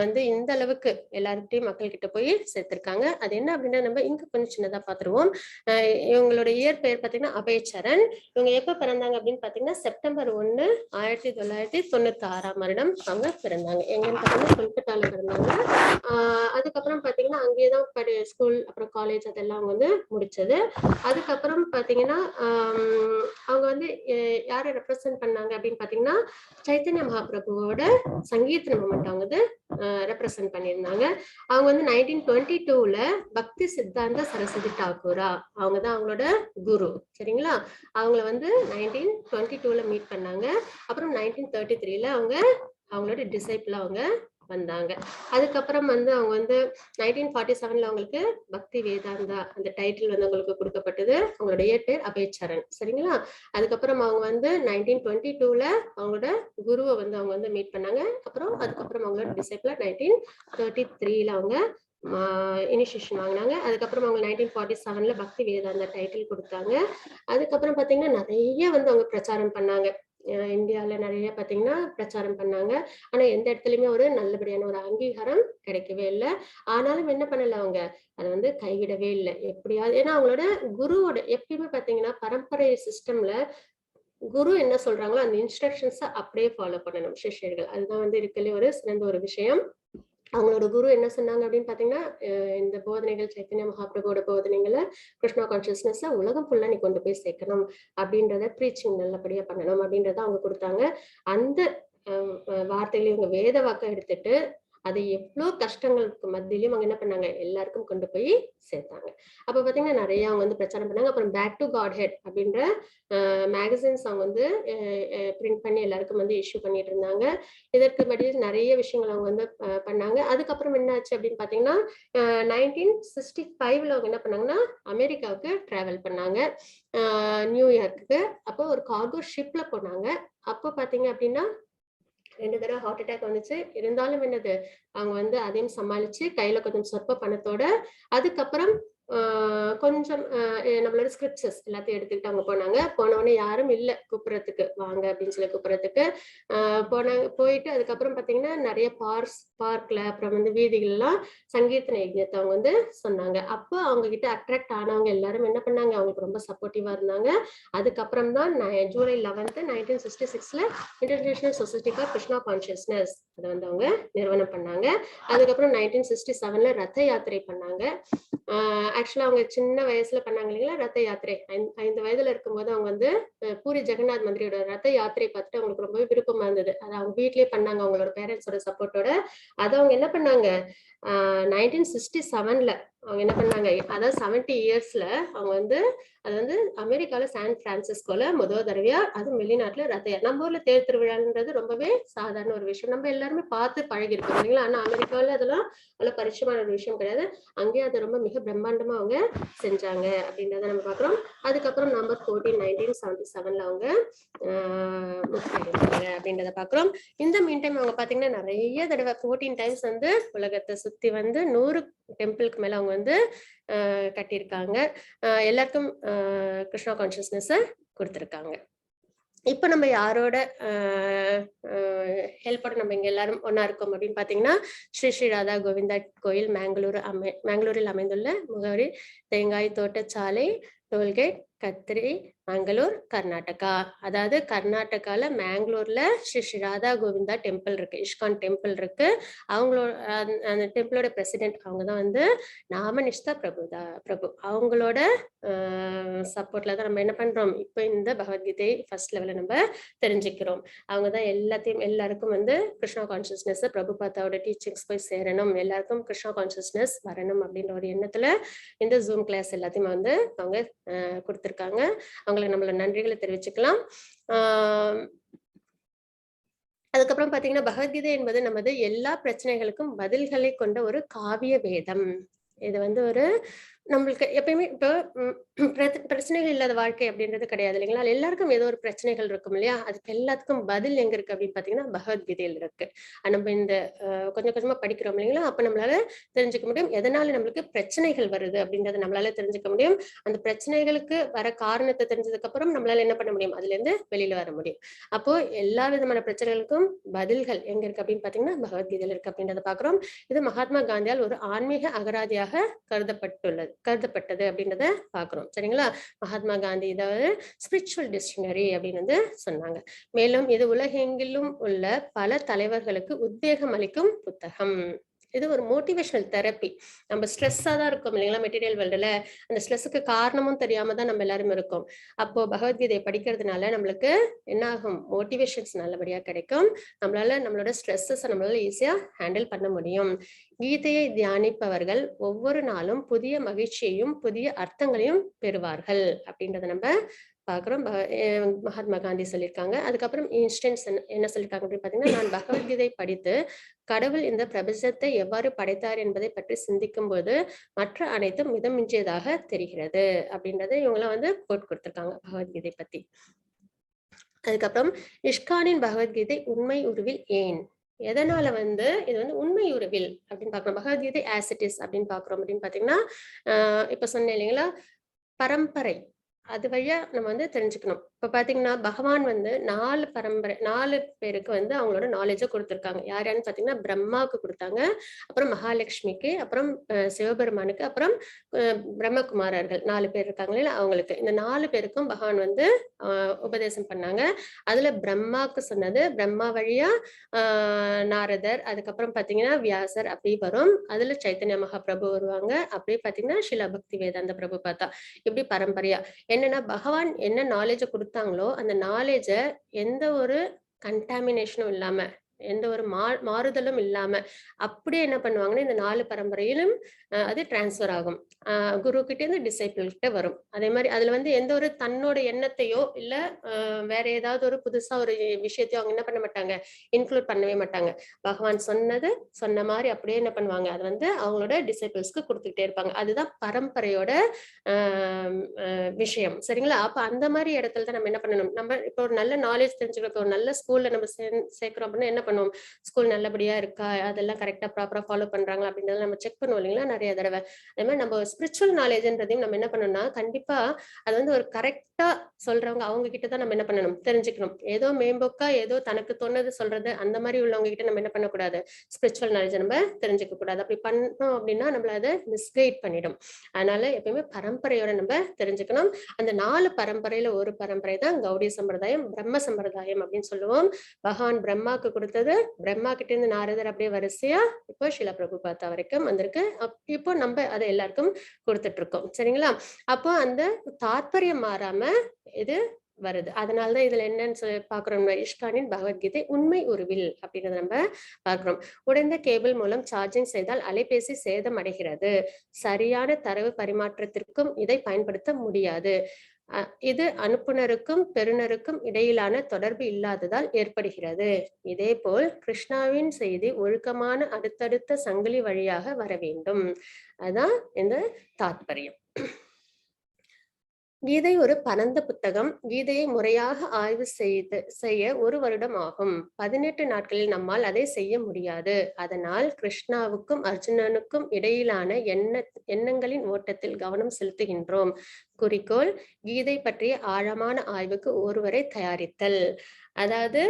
A: இதை இந்த அளவுக்கு எல்லார்கிட்டையும் மக்கள் கிட்ட போய் சேர்த்திருக்காங்க. அது என்ன அப்படின்னா நம்ம இங்க கொஞ்சம் சின்னதா பாத்துருவோம். இவங்களோட இயற் பெயர் பாத்தீங்கன்னா அபயச்சரண். இவங்க எப்ப பிறந்தாங்க அப்படின்னு பாத்தீங்கன்னா செப்டம்பர் 1, 1996 வருடம் அவங்க பிறந்தாங்க. எங்கன்னு பாத்தீங்கன்னா கொல்கத்தால பிறந்தாங்க. அதுக்கப்புறம் பாத்தீங்கன்னா அங்கேயேதான் ஸ்கூல் அப்புறம் காலேஜ் அதெல்லாம் அவங்க முடிச்சது. அதுக்கப்புறம் பாத்தீங்கன்னா அவங்க யாரை ரெப்ரசென்ட் பண்ணாங்க அப்படின்னு பாத்தீங்கன்னா சைத்தன்ய மகாபிரபுவோட சங்கீர்த்தன மூமெண்ட் அவங்க ரெப்ரசென்ட் பண்ணியிருந்தாங்க. அவங்க 1922ல பக்தி சித்தாந்த சரஸ்வதி தாக்கூரா அவங்கதான் அவங்களோட குரு. சரிங்களா? அவங்கள 1922ல மீட் பண்ணாங்க. அப்புறம் 1933ல அவங்களோட டிசைபிளா அவங்க வந்தாங்க. அதுக்கப்புறம் அவங்க 1947ல அவங்களுக்கு பக்தி வேதாந்தா அந்த டைட்டில் அவங்களுக்கு கொடுக்கப்பட்டது. அவங்களோட இயற்பெயர் அபயச்சரண். சரிங்களா? அதுக்கப்புறம் அவங்க 1922ல அவங்களோட குருவை அவங்க மீட் பண்ணாங்க. அதுக்கப்புறம் அவங்களோட டிசைபிளா 1933ல அவங்க இனிஷியேஷன் வாங்கினாங்க. அதுக்கப்புறம் அவங்க 1947ல பக்தி வேதாந்தா டைட்டில் கொடுத்தாங்க. அதுக்கப்புறம் பாத்தீங்கன்னா நிறைய அவங்க பிரச்சாரம் பண்ணாங்க. இந்தியால நிறைய பாத்தீங்கன்னா பிரச்சாரம் பண்ணாங்க. ஆனா எந்த இடத்துலயுமே ஒரு நல்லபடியான ஒரு அங்கீகாரம் கிடைக்கவே இல்லை. ஆனாலும் என்ன பண்ணல, அவங்க அதை கைவிடவே இல்லை எப்படியாவது. ஏன்னா அவங்களோட குருவோட எப்பயுமே பாத்தீங்கன்னா பரம்பரை சிஸ்டம்ல குரு என்ன சொல்றாங்களோ அந்த இன்ஸ்ட்ரக்ஷன்ஸை அப்படியே ஃபாலோ பண்ணணும் சிஷ்யர்கள். அதுதான் இருக்கலே ஒரு சிறந்த ஒரு விஷயம். அவங்களோட குரு என்ன சொன்னாங்க அப்படின்னு பாத்தீங்கன்னா இந்த போதனைகள் சைத்தன்ய மகாபிரபுவோட போதனைகளை கிருஷ்ணா கான்சியஸ்னஸ்ல உலகம் ஃபுல்லா நீ கொண்டு போய் சேர்க்கணும் அப்படின்றத ப்ரீச்சிங் நல்லபடியா பண்ணணும் அப்படின்றத அவங்க கொடுத்தாங்க. அந்த வார்த்தைகளை இவங்க வேத வாக்க எடுத்துட்டு அதை எவ்வளவு கஷ்டங்களுக்கு மத்தியிலும் அவங்க என்ன பண்ணாங்க, எல்லாருக்கும் கொண்டு போய் சேர்த்தாங்க. அப்ப பாத்தீங்கன்னா நிறைய அவங்க பிரச்சாரம் பண்ணாங்க. அப்புறம் பேக் டு காட் ஹெட் அப்படின்ற மேகசின்ஸ் அவங்க பிரிண்ட் பண்ணி எல்லாருக்கும் இஷ்யூ பண்ணிட்டு இருந்தாங்க. இதற்கு பதில் நிறைய விஷயங்கள் அவங்க பண்ணாங்க. அதுக்கப்புறம் என்ன ஆச்சு அப்படின்னு பாத்தீங்கன்னா 1965ல அவங்க என்ன பண்ணாங்கன்னா அமெரிக்காவுக்கு டிராவல் பண்ணாங்க, நியூயார்க்கு. அப்போ ஒரு கார்கோ ஷிப்ல போனாங்க. அப்போ பாத்தீங்க அப்படின்னா 2 தடவை ஹார்ட் அட்டாக் வந்துச்சு. இருந்தாலும் அவங்க அதையும் சமாளிச்சு கையில கொஞ்சம் சொற்ப பணத்தோட அதுக்கப்புறம் கொஞ்சம் நம்மளோட ஸ்கிரிப்சஸ் எல்லாத்தையும் எடுத்துக்கிட்டு அவங்க போனாங்க. போனவொடனே யாரும் இல்லை கூப்பிடுறதுக்கு, வாங்க அப்படின்னு சொல்லி கூப்பிடுறதுக்கு. போனாங்க. போயிட்டு அதுக்கப்புறம் பாத்தீங்கன்னா நிறைய பார்க்ல அப்புறம் வீதிகள் எல்லாம் சங்கீர்த்தன யஜ்ஞத்தை அவங்க சொன்னாங்க. அப்போ அவங்க கிட்ட அட்ராக்ட் ஆனவங்க எல்லாரும் என்ன பண்ணாங்க, அவங்களுக்கு ரொம்ப சப்போர்ட்டிவா இருந்தாங்க. அதுக்கப்புறம் தான் ஜூலை 11, 1966ல International Society for Krishna Consciousness அதை அவங்க நிறுவனம் பண்ணாங்க. அதுக்கப்புறம் 1967ல ரத்த யாத்திரை பண்ணாங்க. ஆக்சுவலா அவங்க சின்ன வயசுல பண்ணாங்க இல்லைங்களா ரத்த யாத்திரை. 5 வயதுல இருக்கும்போது அவங்க பூரி ஜெகநாத் மந்திரியோட ரத்த யாத்திரை பார்த்துட்டு அவங்களுக்கு ரொம்பவே விருப்பமா இருந்தது. அதை அவங்க வீட்லயே பண்ணாங்க அவங்களோட பேரண்ட்ஸோட சப்போர்ட்டோட. அதை அவங்க என்ன பண்ணாங்க 1967ல அவங்க என்ன பண்ணாங்க, அதாவது 70 இயர்ஸ்ல அவங்க வந்து அது வந்து அமெரிக்கால சான் பிரான்சிஸ்கோல முதல் தடவையா, அதுவும் வெளிநாட்டுல நம்ம ஊர்ல தேர் திருவிழான்றது ரொம்பவே சாதாரண ஒரு விஷயம். நம்ம எல்லாருமே பார்த்து பழகியிருக்கோம் இல்லைங்களா? ஆனா அமெரிக்கால அதெல்லாம் அவ்வளவு பரிச்சயமான ஒரு விஷயம் கிடையாது. அங்கேயே அது ரொம்ப மிக பிரம்மாண்டமா அவங்க செஞ்சாங்க அப்படின்றத நம்ம பார்க்கிறோம். அதுக்கப்புறம் நவம்பர் 14 1977ல அவங்க முத்திரையிட்டாங்க அப்படின்றத பார்க்கிறோம். இந்த மீன் டைம் அவங்க பாத்தீங்கன்னா நிறைய தடவை 14 டைம்ஸ் வந்து உலகத்தை சுத்தி வந்து 100 டெம்பிளுக்கு மேல அவங்க வந்து கட்டியிருக்காங்க. எல்லாருக்கும் கிருஷ்ணா கான்சியஸ்னஸ் கொடுத்துருக்காங்க. இப்ப நம்ம யாரோட ஹெல்ப்போட நம்ம இங்க எல்லாரும் ஒன்னா இருக்கோம் அப்படின்னு பாத்தீங்கன்னா, ஸ்ரீ ஸ்ரீ ராதா கோவிந்தா கோயில் மேங்களூரில் அமைந்துள்ள முகவரி தேங்காய் தோட்டச்சாலை, டோல்கேட், கத்திரி, மங்களூர், கர்நாடகா. அதாவது கர்நாடகால மேங்களூர்ல ஸ்ரீ ஸ்ரீ ராதா கோவிந்தா டெம்பிள் இருக்கு, இஸ்கான் டெம்பிள் இருக்கு. அவங்களோட அந்த டெம்பிளோட பிரசிடென்ட் அவங்க தான் வந்து நாமனிஷ்தா பிரபு. அவங்களோட சப்போர்ட்ல தான் நம்ம என்ன பண்றோம், இப்போ இந்த பகவத்கீதை ஃபர்ஸ்ட் லெவல்ல நம்ம தெரிஞ்சுக்கிறோம். அவங்க தான் எல்லாருக்கும் வந்து கிருஷ்ணா கான்சியஸ்னஸ், பிரபுபாதாவோட டீச்சிங்ஸ் போய் சேரணும், எல்லாருக்கும் கிருஷ்ணா கான்சியஸ்னஸ் வரணும் அப்படின்ற ஒரு எண்ணத்துல இந்த ஜூம் கிளாஸ் எல்லாத்தையுமே வந்து அவங்க கொடுத்திருக்காங்க. அவங்களுக்கு நம்மள நன்றிகளை தெரிவிச்சுக்கலாம். அதுக்கப்புறம் பாத்தீங்கன்னா, பகவத்கீதை என்பது நமது எல்லா பிரச்சனைகளுக்கும் பதில்களை கொண்ட ஒரு காவிய வேதம். இது வந்து ஒரு நம்மளுக்கு எப்பயுமே இப்போ பிரச்சனைகள் இல்லாத வாழ்க்கை அப்படின்றது கிடையாது இல்லைங்களா? எல்லாருக்கும் ஏதோ ஒரு பிரச்சனைகள் இருக்கும் இல்லையா? அதுக்கு எல்லாத்துக்கும் பதில் எங்க இருக்கு அப்படின்னு பாத்தீங்கன்னா, பகவத்கீதையில் இருக்கு. நம்ம இந்த கொஞ்சம் கொஞ்சமா படிக்கிறோம் இல்லைங்களா? அப்ப நம்மளால தெரிஞ்சுக்க முடியும் எதனால நம்மளுக்கு பிரச்சனைகள் வருது அப்படின்றத நம்மளால தெரிஞ்சுக்க முடியும். அந்த பிரச்சனைகளுக்கு வர காரணத்தை தெரிஞ்சதுக்கு அப்புறம் நம்மளால என்ன பண்ண முடியும், அதுல இருந்து வெளியில வர முடியும். அப்போ எல்லா விதமான பிரச்சனைகளுக்கும் பதில்கள் எங்க இருக்கு அப்படின்னு பாத்தீங்கன்னா, பகவத்கீதையில இருக்கு அப்படின்றத பாக்குறோம். இது மகாத்மா காந்தியால் ஒரு ஆன்மீக அகராதியாக கருதப்பட்டது அப்படின்றத பாக்குறோம். சரிங்களா? மகாத்மா காந்தி இதாவது ஸ்பிரிச்சுவல் டிக்ஷனரி அப்படின்னு வந்து சொன்னாங்க. மேலும் இது உலகெங்கிலும் உள்ள பல தலைவர்களுக்கு உத்வேகம் அளிக்கும் புத்தகம். இது ஒரு மோட்டிவேஷனல் தெரப்பி. நம்ம ஸ்ட்ரெஸ்ஸா தான் இருக்கோம் இல்லைங்களா? மெட்டீரியல் வேர்ல்டுல அந்த ஸ்ட்ரெஸ்ஸுக்கு காரணமும் தெரியாம தான் நம்ம எல்லாரும் இருக்கோம். அப்போ பகவத்கீதையை படிக்கிறதுனால நம்மளுக்கு என்ன ஆகும், மோட்டிவேஷன்ஸ் நல்லபடியா கிடைக்கும். நம்மளால நம்மளோட ஸ்ட்ரெஸ்ஸஸ் நம்மளால ஈஸியா ஹேண்டில் பண்ண முடியும். கீதையை தியானிப்பவர்கள் ஒவ்வொரு நாளும் புதிய மகிழ்ச்சியையும் புதிய அர்த்தங்களையும் பெறுவார்கள் அப்படின்றத நம்ம பாக்குறோம். மகாத்மா காந்தி சொல்லியிருக்காங்க. அதுக்கப்புறம் இன்ஸ்டன்ஸ் என்ன சொல்லியிருக்காங்க அப்படின்னு பாத்தீங்கன்னா, நான் பகவத்கீதை படித்து கடவுள் இந்த பிரபஞ்சத்தை எவ்வாறு படைத்தார் என்பதை பற்றி சிந்திக்கும் போது மற்ற அனைத்தும் மிதமிஞ்சியதாக தெரிகிறது அப்படின்றத இவங்களாம் வந்து கோட் கொடுத்திருக்காங்க பகவத்கீதை பத்தி. அதுக்கப்புறம் இஸ்கானின் பகவத்கீதை உண்மை உருவில் ஏன், எதனால வந்து இது வந்து உண்மை உருவில் அப்படின்னு பாக்குறோம். பகவத்கீதை ஆஸ் இட் இஸ் அப்படின்னு பாக்குறோம் அப்படின்னு பாத்தீங்கன்னா, இப்ப சொன்னேன் இல்லைங்களா, பரம்பரை அது வழியா நம்ம வந்து தெரிஞ்சுக்கணும். இப்ப பாத்தீங்கன்னா, பகவான் வந்து 4 பேருக்கு வந்து அவங்களோட நாலேஜ கொடுத்திருக்காங்க. யார் யாருன்னு பாத்தீங்கன்னா, பிரம்மாவுக்கு கொடுத்தாங்க, அப்புறம் மகாலட்சுமிக்கு, அப்புறம் சிவபெருமானுக்கு, அப்புறம் பிரம்மகுமாரர்கள் 4 பேர் இருக்காங்க இல்லையா, அவங்களுக்கு. இந்த 4 பேருக்கும் பகவான் வந்து உபதேசம் பண்ணாங்க. அதுல பிரம்மாவுக்கு சொன்னது பிரம்மா வழியா நாரதர், அதுக்கப்புறம் பாத்தீங்கன்னா வியாசர் அப்படி வரும். அதுல சைத்தன்ய மகாபிரபு வருவாங்க. அப்படியே பாத்தீங்கன்னா ஷிலா பக்தி வேதாந்த பிரபு பார்த்தா, இப்படி பரம்பரையா என்னன்னா பகவான் என்ன நாலேஜ கொடுத்தாங்களோ அந்த நாலேஜ எந்த ஒரு கண்டாமினேஷனும் இல்லாம, எந்த ஒரு மாறுதலும் இல்லாம அப்படியே என்ன பண்ணுவாங்கன்னா, இந்த 4 பரம்பரையிலும் அது டிரான்ஸ்ஃபர் ஆகும். குரு கிட்ட இருந்து டிசைபிள் கிட்ட வரும். அதே மாதிரி அதுல வந்து எந்த ஒரு தன்னோட எண்ணத்தையோ இல்ல வேற ஏதாவது ஒரு புதுசா ஒரு விஷயத்தையோ அவங்க என்ன பண்ண மாட்டாங்க, இன்க்ளூட் பண்ணவே மாட்டாங்க. பகவான் சொன்ன மாதிரி அப்படியே என்ன பண்ணுவாங்க, அது வந்து அவங்களோட டிசைபிள்ஸ்க்கு கொடுத்துக்கிட்டே இருப்பாங்க. அதுதான் பரம்பரையோட விஷயம். சரிங்களா? அப்ப அந்த மாதிரி இடத்துல தான் நம்ம என்ன பண்ணணும், நம்ம இப்போ ஒரு நல்ல நாலேஜ் தெரிஞ்சுக்கிறப்ப ஒரு நல்ல ஸ்கூல்ல நம்ம சேர்க்கிறோம் அப்படின்னா என்ன பண்ணுவோம், ஸ்கூல் நல்லபடியா இருக்கா, அதெல்லாம் கரெக்டா ப்ராப்பரா ஃபாலோ பண்றாங்களா அப்படின்றத நம்ம செக் பண்ணுவோம் இல்லைங்களா, நிறைய தடவை. அதே மாதிரி நம்ம ஸ்பிரிச்சுவல் நாலேஜ்ன்றதையும் நம்ம என்ன பண்ணணும்னா, கண்டிப்பா அது வந்து ஒரு கரெக்டா சொல்றவங்க அவங்க கிட்டதான் நம்ம என்ன பண்ணணும், தெரிஞ்சுக்கணும். ஏதோ மேம்போக்கா ஏதோ தனக்கு தோணுது சொல்றது அந்த மாதிரி உள்ளவங்க கிட்ட நம்ம என்ன பண்ணக்கூடாது, ஸ்பிரிச்சுவல் நாலேஜ் நம்ம தெரிஞ்சுக்க கூடாது. அப்படி பண்ணோம் அப்படின்னா நம்மள அதை மிஸ்கைட் பண்ணிடும். அதனால எப்பயுமே பரம்பரையோட நம்ம தெரிஞ்சுக்கணும். அந்த 4 பரம்பரையில ஒரு பரம்பரை தான் கௌடிய சம்பிரதாயம், பிரம்ம சம்பிரதாயம் அப்படின்னு சொல்லுவோம். பகவான் பிரம்மாக்கு கொடுத்தது, பிரம்மா கிட்ட இருந்து நாரதர் அப்படியே வரிசையா இப்போ ஷிலா பிரபுபாதா வரைக்கும் வந்திருக்கு. இப்போ நம்ம அதை எல்லாருக்கும் கொடுத்துட்டு இருக்கோம். சரிங்களா? அப்போ அந்த தாற்பயம் மாறாம இது வருது. அதனாலதான் இதுல என்னன்னு சொல்லி பாக்குறோம், இஷ்கானின் பகவத்கீதை உண்மை உருவில் அப்படின்றத நம்ம பார்க்கிறோம். உடைந்த கேபிள் மூலம் சார்ஜிங் செய்தால் அலைபேசி சேதம் அடைகிறது. சரியான தரவு பரிமாற்றத்திற்கும் இதை பயன்படுத்த முடியாது. இது அனுப்புனருக்கும் பெறுநருக்கும் இடையிலான தொடர்பு இல்லாததால் ஏற்படுகிறது. இதேபோல் கிருஷ்ணாவின் செய்தி ஒழுக்கமான அடுத்தடுத்த சங்கிலி வழியாக வர வேண்டும். அதான் இந்த தாத்பரியம். கீதை ஒரு பரந்த புத்தகம். கீதையை முறையாக ஆய்வு செய்ய 1 வருடம் ஆகும். 18 நாட்களில் நம்மால் அதை செய்ய முடியாது. அதனால் கிருஷ்ணாவுக்கும் அர்ஜுனனுக்கும் இடையிலான எண்ணங்களின் ஓட்டத்தில் கவனம் செலுத்துகின்றோம். குறிக்கோள் கீதை பற்றிய ஆழமான ஆய்வுக்கு ஒருவரை தயாரித்தல். அதாவது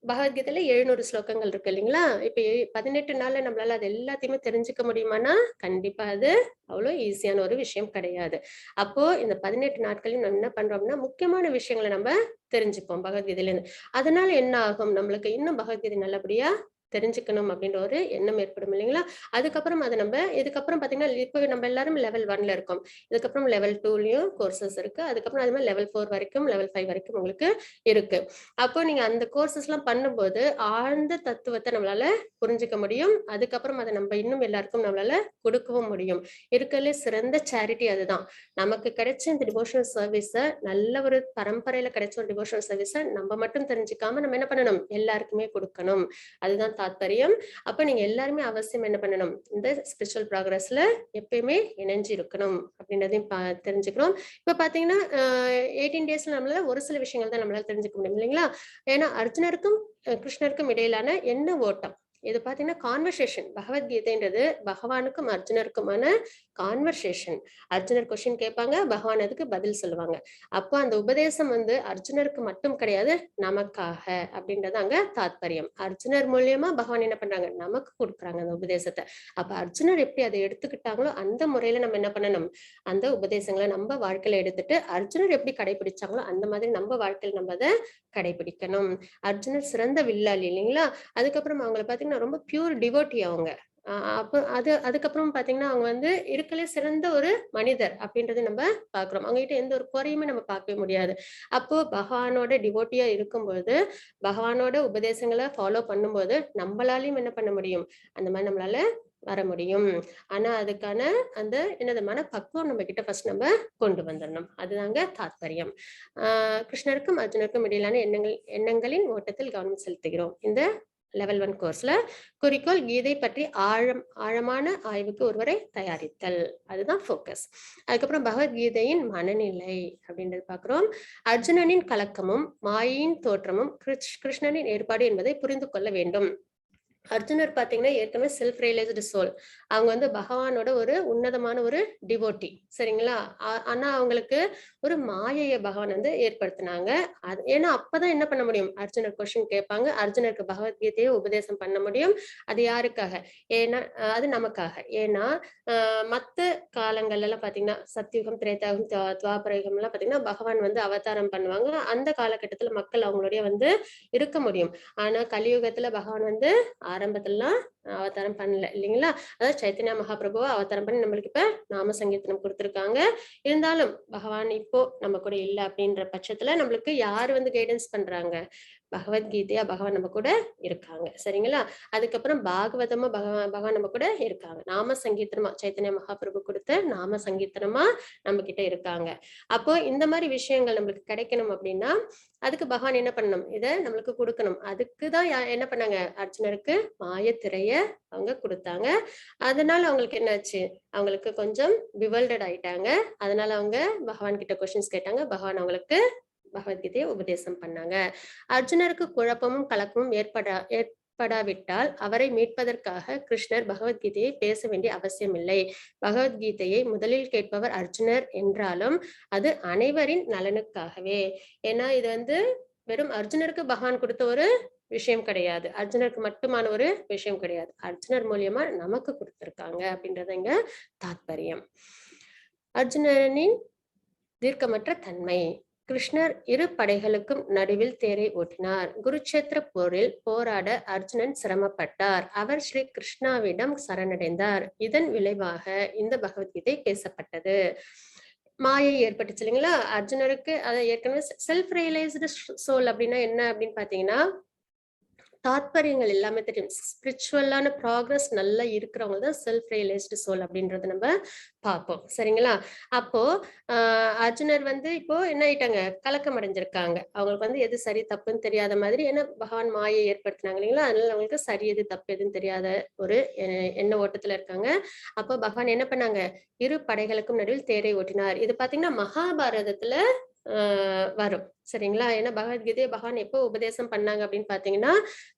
A: பகவத்கீதையில 700 ஸ்லோகங்கள் இருக்கு இல்லைங்களா? இப்ப 18 நாள்ல நம்மளால அது எல்லாத்தையுமே தெரிஞ்சுக்க முடியுமானா கண்டிப்பா அது அவ்வளவு ஈஸியான ஒரு விஷயம் கிடையாது. அப்போ இந்த 18 நாட்களையும் நம்ம என்ன பண்றோம்னா முக்கியமான விஷயங்களை நம்ம தெரிஞ்சுப்போம் பகவத்கீதையில இருந்து. அதனால என்ன ஆகும், நம்மளுக்கு இன்னும் பகவத்கீதை நல்லபடியா தெரிஞ்சுக்கணும் அப்படின்ற ஒரு எண்ணம் ஏற்படும் இல்லைங்களா? அதுக்கப்புறம் அதை நம்ம இதுக்கப்புறம் பாத்தீங்கன்னா இப்ப நம்ம எல்லாரும் லெவல் 1ல இருக்கோம். இதுக்கப்புறம் லெவல் 2லயும் கோர்சஸ் இருக்கு. அதுக்கப்புறம் அது மாதிரி லெவல் 4 வரைக்கும் லெவல் 5 வரைக்கும் உங்களுக்கு இருக்கு. அப்போ நீங்க அந்த கோர்சஸ் எல்லாம் பண்ணும்போது ஆழ்ந்த தத்துவத்தை நம்மளால புரிஞ்சுக்க முடியும். அதுக்கப்புறம் அதை நம்ம இன்னும் எல்லாருக்கும் நம்மளால கொடுக்கவும் முடியும். இருக்கிறதுல சிறந்த சேரிட்டி அதுதான். நமக்கு கிடைச்ச இந்த டிவோஷனல் சர்வீஸ, நல்ல ஒரு பரம்பரையில கிடைச்ச ஒரு டிவோஷனல் சர்வீஸ நம்ம மட்டும் தெரிஞ்சுக்காம நம்ம என்ன பண்ணணும், எல்லாருக்குமே கொடுக்கணும். அதுதான் தாத்பரியம். அப்ப நீங்க எல்லாருமே அவசியம் என்ன பண்ணணும், இந்த ஸ்பிரிச்சுவல் ப்ராக்ரஸ்ல எப்பயுமே இணைஞ்சு இருக்கணும் அப்படின்றதையும் தெரிஞ்சுக்கிறோம். இப்ப பாத்தீங்கன்னா 18 டேஸ்ல நம்மளால ஒரு சில விஷயங்கள் தான் நம்மளால தெரிஞ்சுக்க முடியும் இல்லைங்களா? ஏன்னா அர்ஜுனருக்கும் கிருஷ்ணருக்கும் இடையிலான என்ன ஓட்டம் இது பாத்தீங்கன்னா கான்வர்சேஷன். பகவத்கீதைன்றது பகவானுக்கும் அர்ஜுனருக்குமான கான்வர்சேஷன். அர்ஜுனர் கொஸ்டின் கேட்பாங்க, பகவான் அதுக்கு பதில் சொல்லுவாங்க. அப்போ அந்த உபதேசம் அர்ஜுனருக்கு மட்டும் கிடையாது, நமக்காக அப்படின்றது அங்க தாத்பரியம். அர்ஜுனர் மூலியமா பகவான் என்ன பண்றாங்க, நமக்கு கொடுக்குறாங்க அந்த உபதேசத்தை. அப்ப அர்ஜுனர் எப்படி அதை எடுத்துக்கிட்டாங்களோ அந்த முறையில நம்ம என்ன பண்ணணும், அந்த உபதேசங்களை நம்ம வாழ்க்கையில எடுத்துட்டு அர்ஜுனர் எப்படி கடைபிடிச்சாங்களோ அந்த மாதிரி நம்ம வாழ்க்கையில நம்ம அதை கடைபிடிக்கணும். அர்ஜுனர் சிறந்த வில்லாளி இல்லைங்களா? அதுக்கப்புறம் அவங்களை பாத்தீங்கன்னா ரொம்ப பியூர் டிவோட்டி அவங்க. அப்ப அதுக்கப்புறம் பாத்தீங்கன்னா அவங்க இருக்கலே சிறந்த ஒரு மனிதர் அப்படின்றத நம்ம பாக்குறோம். அவங்க கிட்ட எந்த ஒரு குறையுமே நம்ம பார்க்கவே முடியாது. அப்போ பகவானோட டிவோட்டியா இருக்கும்போது, பகவானோட உபதேசங்களை ஃபாலோ பண்ணும்போது நம்மளாலையும் என்ன பண்ண முடியும், அந்த மாதிரி நம்மளால வர முடியும். ஆனா அதுக்கான அந்த என்னது மனப்பக்குவம் நம்ம கிட்ட ஃபர்ஸ்ட் நம்ம கொண்டு வந்துடணும். அதுதாங்க தாத்பரியம். கிருஷ்ணருக்கும் அர்ஜுனருக்கும் இடையிலான எண்ணங்களின் ஓட்டத்தில் கவனம் செலுத்துகிறோம். இந்த லெவல் 1 கோர்ஸ்ல குறிக்கோள் கீதை பற்றி ஆழமான ஆய்வுக்கு ஒருவரை தயாரித்தல். அதுதான் போக்கஸ். அதுக்கப்புறம் பகவத்கீதையின் மனநிலை அப்படின்றது பாக்குறோம். அர்ஜுனனின் கலக்கமும் மாயையின் தோற்றமும் கிருஷ்ணனின் ஏற்பாடு என்பதை புரிந்து கொள்ள வேண்டும். அர்ஜுனர் பாத்தீங்கன்னா ஏற்கனவே செல்ஃப் ரியலைஸ்டு சோல். அவங்க பகவானோட ஒரு உன்னதமான ஒரு டிவோட்டி, சரிங்களா? ஆனா அவங்களுக்கு ஒரு மாயைய பகவான் ஏற்படுத்தினாங்க. ஏன்னா அப்பதான் என்ன பண்ண முடியும், அர்ஜுனர் கொஸ்டின் கேட்பாங்க, அர்ஜுனருக்கு பகவத்கீதையை உபதேசம் பண்ண முடியும். அது யாருக்காக, ஏன்னா அது நமக்காக. ஏன்னா மத்த காலங்கள்ல எல்லாம் பாத்தீங்கன்னா சத்தியுகம், திரேதாயுகம், துவாபரயுகம் எல்லாம் பாத்தீங்கன்னா பகவான் அவதாரம் பண்ணுவாங்க. அந்த காலகட்டத்துல மக்கள் அவங்களுடைய இருக்க முடியும். ஆனா கலியுகத்துல பகவான் ஆரம்பத்துலாம் அவதாரம் பண்ணல இல்லைங்களா? அதாவது சைத்தன்ய மகாபிரபுவா அவதாரம் பண்ணி நம்மளுக்கு இப்ப நாம சங்கீர்த்தனம் கொடுத்திருக்காங்க. இருந்தாலும் பகவான் இப்போ நம்ம கூட இல்ல அப்படின்ற பட்சத்துல நம்மளுக்கு யாரு கைடன்ஸ் பண்றாங்க, பகவத்கீதையா பகவான் நம்ம கூட இருக்காங்க, சரிங்களா? அதுக்கப்புறம் பாகவதமா பகவான் நம்ம கூட இருக்காங்க. நாம சங்கீர்த்தனமா சைத்தன்ய மகாபிரபு கொடுத்த நாம சங்கீர்த்தனமா நம்ம கிட்ட இருக்காங்க. அப்போ இந்த மாதிரி விஷயங்கள் நம்மளுக்கு கிடைக்கணும் அப்படின்னா அதுக்கு பகவான் என்ன பண்ணணும், இத நம்மளுக்கு கொடுக்கணும். அதுக்குதான் என்ன பண்ணாங்க, அர்ஜுனருக்கு மாயத்திரைய அவங்க கொடுத்தாங்க. அதனால அவங்களுக்கு என்னாச்சு, அவங்களுக்கு கொஞ்சம் பிவல்டட் ஆயிட்டாங்க. அதனால அவங்க பகவான் கிட்ட கொஸ்டின்ஸ் கேட்டாங்க. பகவான் அவங்களுக்கு பகவத்கீதையை உபதேசம் பண்ணாங்க. அர்ஜுனருக்கு குழப்பமும் கலக்கமும் ஏற்படாவிட்டால் அவரை மீட்பதற்காக கிருஷ்ணர் பகவத்கீதையை பேச வேண்டிய அவசியம் இல்லை. பகவத்கீதையை முதலில் கேட்பவர் அர்ஜுனர் என்றாலும் அது அனைவரின் நலனுக்காகவே. ஏன்னா இது வெறும் அர்ஜுனருக்கு பகவான் கொடுத்த ஒரு விஷயம் கிடையாது, அர்ஜுனருக்கு மட்டுமான ஒரு விஷயம் கிடையாது, அர்ஜுனர் மூலியமா நமக்கு கொடுத்திருக்காங்க அப்படின்றது இங்க தாத்பரியம். அர்ஜுனனின் தீர்க்கமற்ற தன்மை. கிருஷ்ணர் இரு படைகளுக்கும் நடுவில் தேரை ஓட்டினார். குருட்சேத்திர போரில் போராட அர்ஜுனன் சிரமப்பட்டார். அவர் ஸ்ரீ கிருஷ்ணாவிடம் சரணடைந்தார். இதன் விளைவாக இந்த பகவத்கீதை பேசப்பட்டது. மாயை ஏற்பட்டுச்சு இல்லைங்களா? அர்ஜுனருக்கு அத ஏற்கனவே செல்ஃப் ரியலைஸ்டு சோல் அப்படின்னா என்ன அப்படின்னு பார்த்தீங்கன்னா, தாத்பரியங்கள் எல்லாமே தெரியும். ஸ்பிரிச்சுவலான ப்ராக்ரஸ் நல்லா இருக்கிறவங்க தான் செல்ஃப் ரியலைஸ்டு சோல் அப்படின்றத நம்ம பார்ப்போம். சரிங்களா? அப்போ அ அர்ஜுனர் வந்து இப்போ என்ன ஆயிட்டாங்க? கலக்கம் அடைஞ்சிருக்காங்க. அவங்களுக்கு வந்து எது சரி, தப்புன்னு தெரியாத மாதிரி ஏன்னா பகவான் மாயை ஏற்படுத்தினாங்க இல்லைங்களா? அதனால அவங்களுக்கு சரி எது, தப்பு எதுன்னு தெரியாத ஒரு எண்ண ஓட்டத்துல இருக்காங்க. அப்போ பகவான் என்ன பண்ணாங்க? இரு படைகளுக்கும் நடுவில் தேரை ஓட்டினார். இது பார்த்தீங்கன்னா, மகாபாரதத்துல வரும். சரிங்களா? ஏன்னா பகவத்கீதைய பகவான் எப்போ உபதேசம் பண்ணாங்க அப்படின்னு பார்த்தீங்கன்னா,